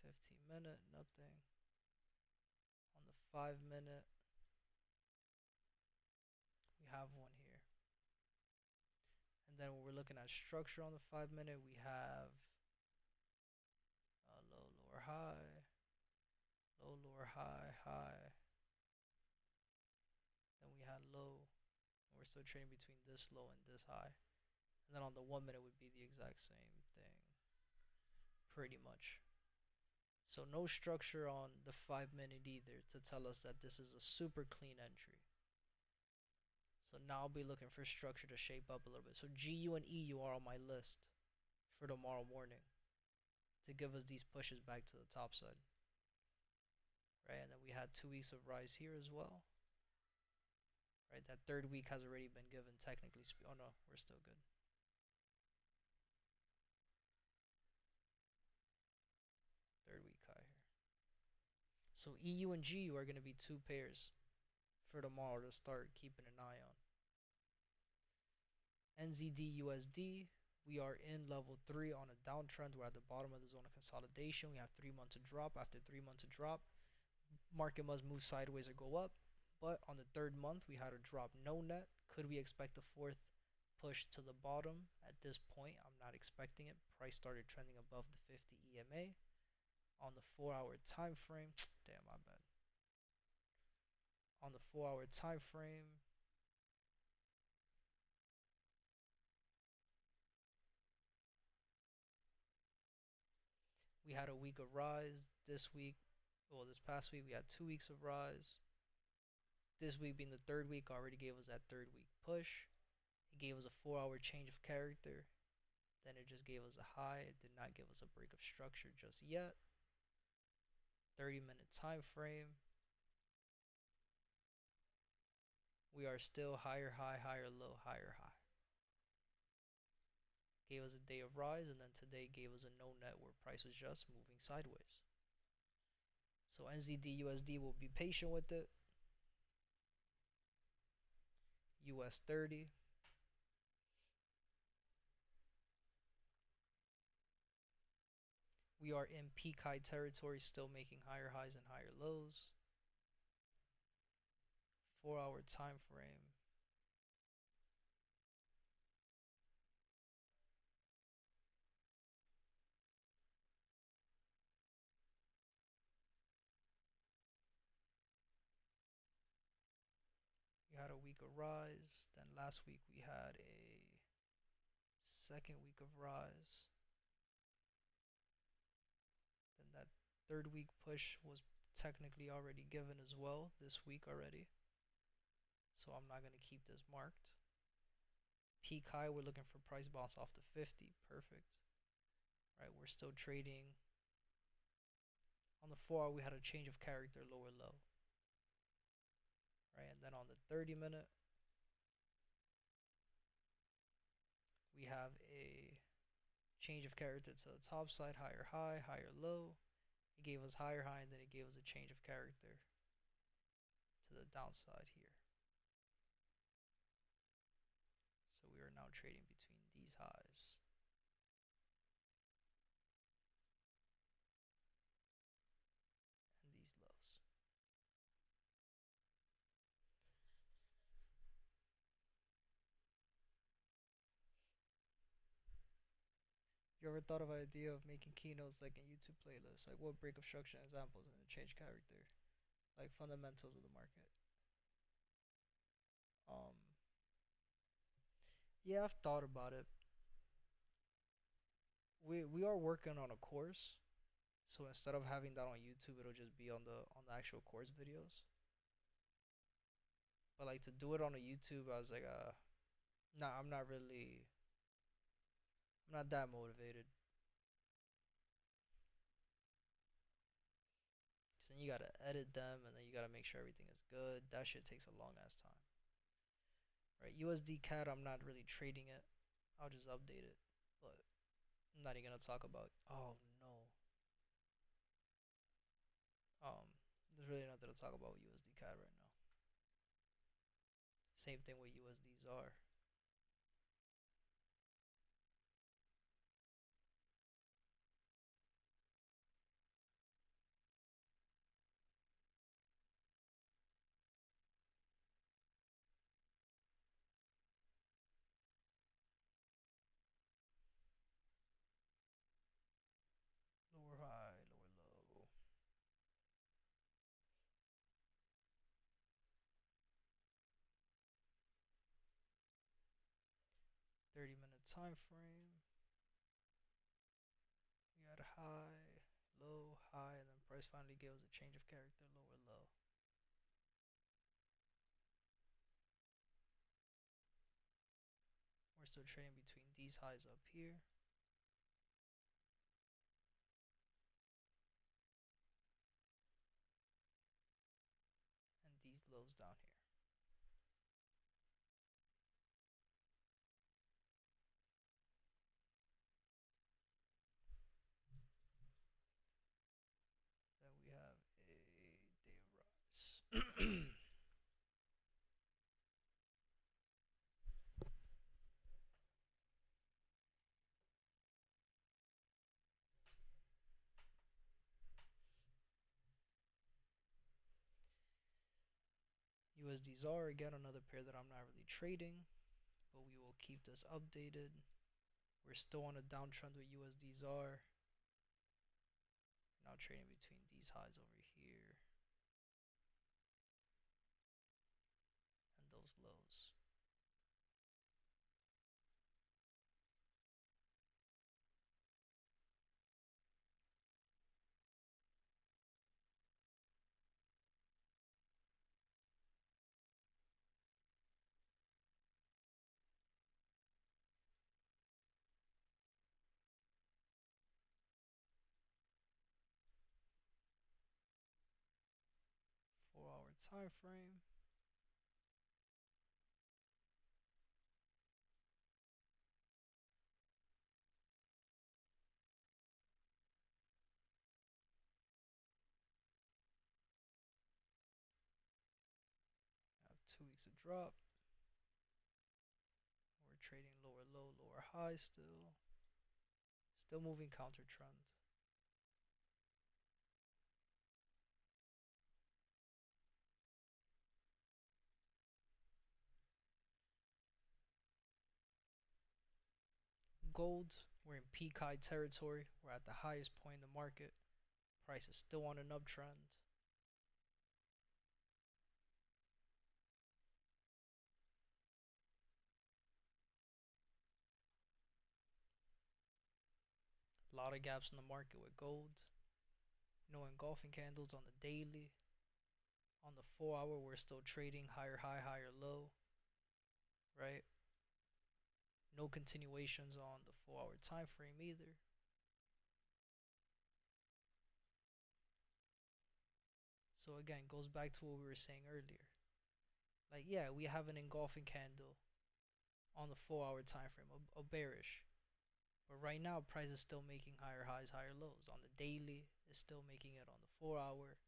15-minute, nothing. On the 5-minute, we have one here. And then when we're looking at structure on the 5-minute, we have low, lower, high, low, lower, high, high. Then we had low, and we're still trading between this low and this high. And then on the 1-minute would be the exact same thing, pretty much. So no structure on the 5-minute either to tell us that this is a super clean entry. So now I'll be looking for structure to shape up a little bit. So GU and EU are on my list for tomorrow morning to give us these pushes back to the top side. Right, and then we had 2 weeks of rise here as well. Right, that third week has already been given technically. Oh no, we're still good. Third week high here. So EU and GU are going to be 2 pairs for tomorrow to start keeping an eye on. NZD-USD, we are in level 3 on a downtrend. We're at the bottom of the zone of consolidation. We have 3 months to drop. After 3 months to drop, market must move sideways or go up. But on the 3rd month, we had a drop no net. Could we expect a 4th push to the bottom? At this point, I'm not expecting it. Price started trending above the 50 EMA. On the 4-hour time frame, damn, my bad. On the 4-hour time frame, we had a week of rise. This past week we had 2 weeks of rise. This week being the 3rd week already gave us that 3rd week push. It gave us a 4-hour change of character. Then it just gave us a high. It did not give us a break of structure just yet. 30-minute time frame. We are still higher high, higher low, higher high. Gave us a day of rise, and then today gave us a no net where price was just moving sideways. So NZD-USD will be patient with it. US 30. We are in peak high territory, still making higher highs and higher lows. 4-hour time frame. We had a week of rise. Then last week we had a second week of rise. Then that third week push was technically already given as well this week already. So I'm not going to keep this marked. Peak high, we're looking for price bounce off the 50. Perfect. Right, we're still trading. On the 4 hour, we had a change of character, lower low. Right, and then on the 30 minute, we have a change of character to the top side, higher high, higher low. It gave us higher high, and then it gave us a change of character to the downside here. So we are now trading between these highs. And these lows. You ever thought of an idea of making keynotes like in YouTube playlists? Like what break of structure examples and change character? Like fundamentals of the market. Um, yeah, I've thought about it. We are working on a course, so instead of having that on YouTube, it'll just be on the actual course videos. But like to do it on a YouTube, I was like, nah, I'm not that motivated. So then you gotta edit them, and then you gotta make sure everything is good. That shit takes a long ass time, right? USD CAD, I'm not really trading it. I'll just update it, but I'm not even gonna talk about. Oh no. Um, there's really nothing to talk about with USD CAD right now. Same thing with USD ZAR. Lower high, lower low. 30-minute time frame. We had high, low, high, and then price finally gave us a change of character, lower low. We're still trading between these highs up here and these lows down here. Then we have a day of rise. USD ZAR, again, another pair that I'm not really trading, but we will keep this updated. We're still on a downtrend with USD ZAR. Now trading between these highs over here and those lows. Four-hour time frame. Have 2 weeks of drop. We're trading lower low, lower high still. Still moving counter trend. gold. We're in peak high territory. We're at the highest point in the market. Price is still on an uptrend. A lot of gaps in the market with gold. No engulfing candles on the daily. On the 4 hour, we're still trading higher high, higher low, right? No continuations on the 4 hour time frame either. So again, goes back to what we were saying earlier. Like, yeah, we have an engulfing candle on the 4 hour time frame, a bearish. But right now, price is still making higher highs, higher lows. On the daily, it's still making it on the 4 hour,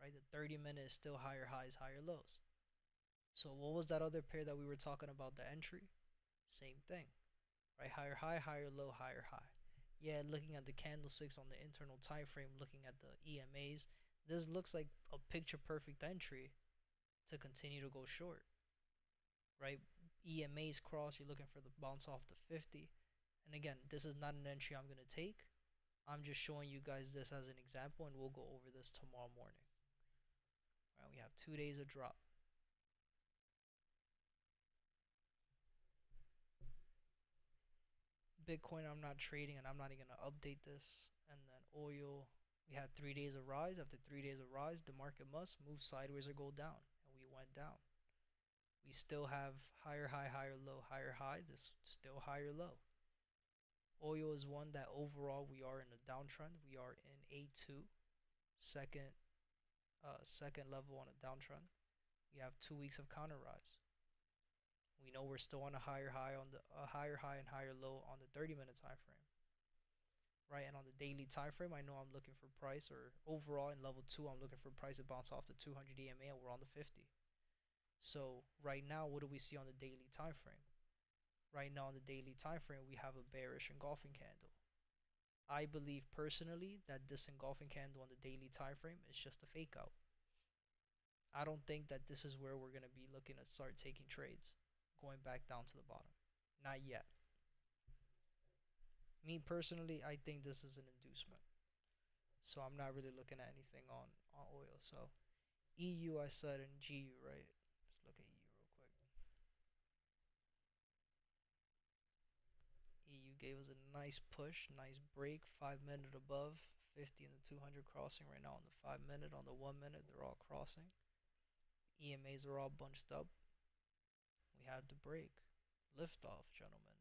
right? The 30 minute is still higher highs, higher lows. So what was that other pair that we were talking about, the entry? Same thing, right? Higher high, higher low, higher high. Yeah, looking at the candlesticks on the internal time frame, looking at the EMAs, this looks like a picture perfect entry to continue to go short, right? EMAs cross, you're looking for the bounce off the 50. And again, this is not an entry I'm going to take. I'm just showing you guys this as an example, and we'll go over this tomorrow morning. Right, we have 2 days of drop. Bitcoin, I'm not trading, and I'm not even going to update this. And then oil, we had 3 days of rise. After 3 days of rise, the market must move sideways or go down, and we went down. We still have higher high, higher low, higher high. This still higher low. Oil is one that overall we are in a downtrend. We are in A2, second second level on a downtrend. We have 2 weeks of counter rise. We know we're still on a higher high on the higher high and higher low on the 30-minute time frame, right? And on the daily time frame, I know I'm looking for price, or overall in level 2, I'm looking for price to bounce off the 200 EMA, and we're on the 50. So right now, what do we see on the daily time frame? Right now on the daily time frame, we have a bearish engulfing candle. I believe personally that this engulfing candle on the daily time frame is just a fake out. I don't think that this is where we're going to be looking to start taking trades, going back down to the bottom. Not yet. Me personally, I think this is an inducement. So I'm not really looking at anything on oil. So EU I said, and GU, right? Let's look at EU real quick. EU gave us a nice push, nice break, 5 minute above 50 and the 200 crossing right now on the 5 minute. On the 1 minute, they're all crossing. EMAs are all bunched up. We had the break. Liftoff, gentlemen.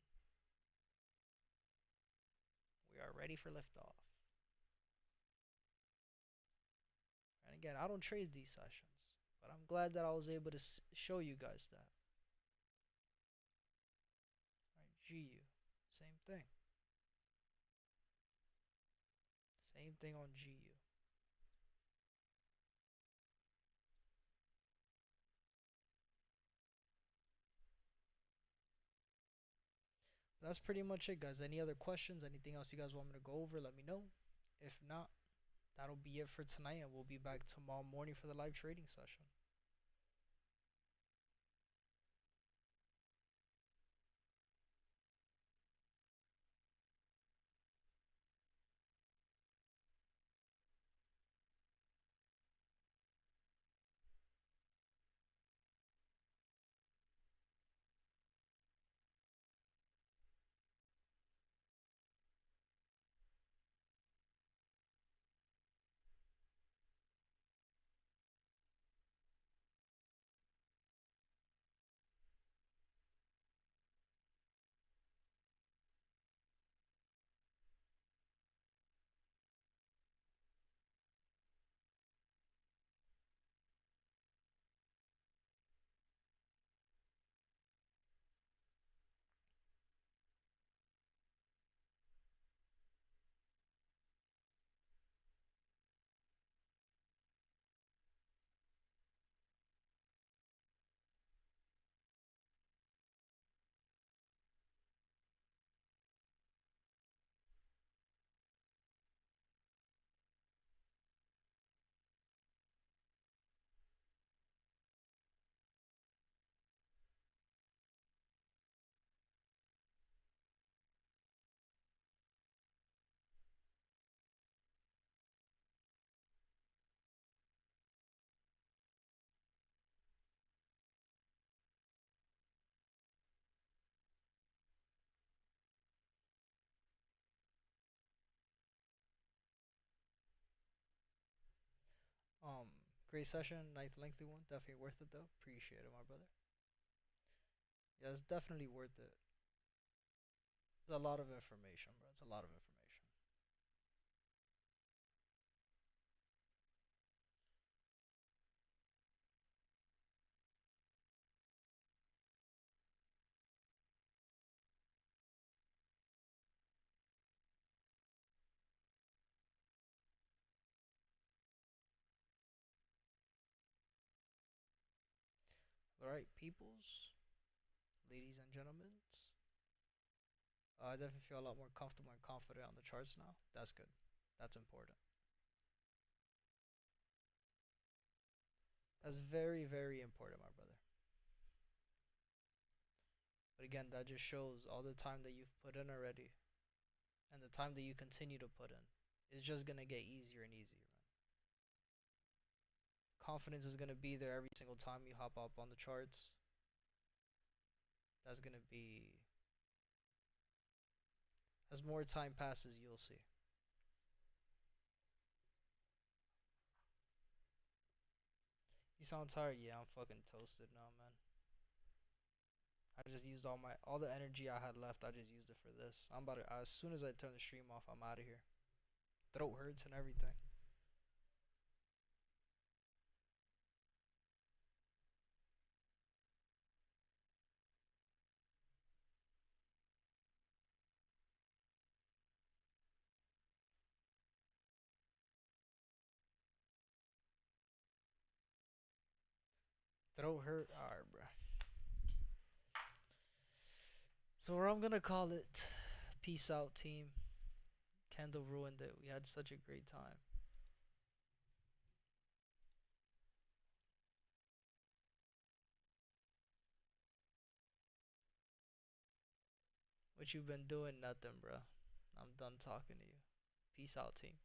We are ready for liftoff. And again, I don't trade these sessions, but I'm glad that I was able to show you guys that. Alright, GU, same thing. Same thing on GU. That's pretty much it, guys. Any other questions? Anything else you guys want me to go over? Let me know. If not, that'll be it for tonight, and we'll be back tomorrow morning for the live trading session. Great session, nice lengthy one. Definitely worth it though. Appreciate it, my brother. Yeah, it's definitely worth it. It's a lot of information, bro. It's a lot of information. Alright, peoples, ladies and gentlemen. I definitely feel a lot more comfortable and confident on the charts now. That's good. That's important. That's very, very important, my brother. But again, that just shows all the time that you've put in already and the time that you continue to put in. It's just gonna get easier and easier, man. Confidence is gonna be there every single time you hop up on the charts. That's gonna be, as more time passes, you'll see. You sound tired? Yeah, I'm fucking toasted now, man. I just used all the energy I had left. I just used it for this. I'm about to, as soon as I turn the stream off, I'm out of here. Throat hurts and everything. Throat hurt. Alright, bro. So I'm gonna call it. Peace out, team. Kendall ruined it. We had such a great time. What you been doing? Nothing, bro. I'm done talking to you. Peace out, team.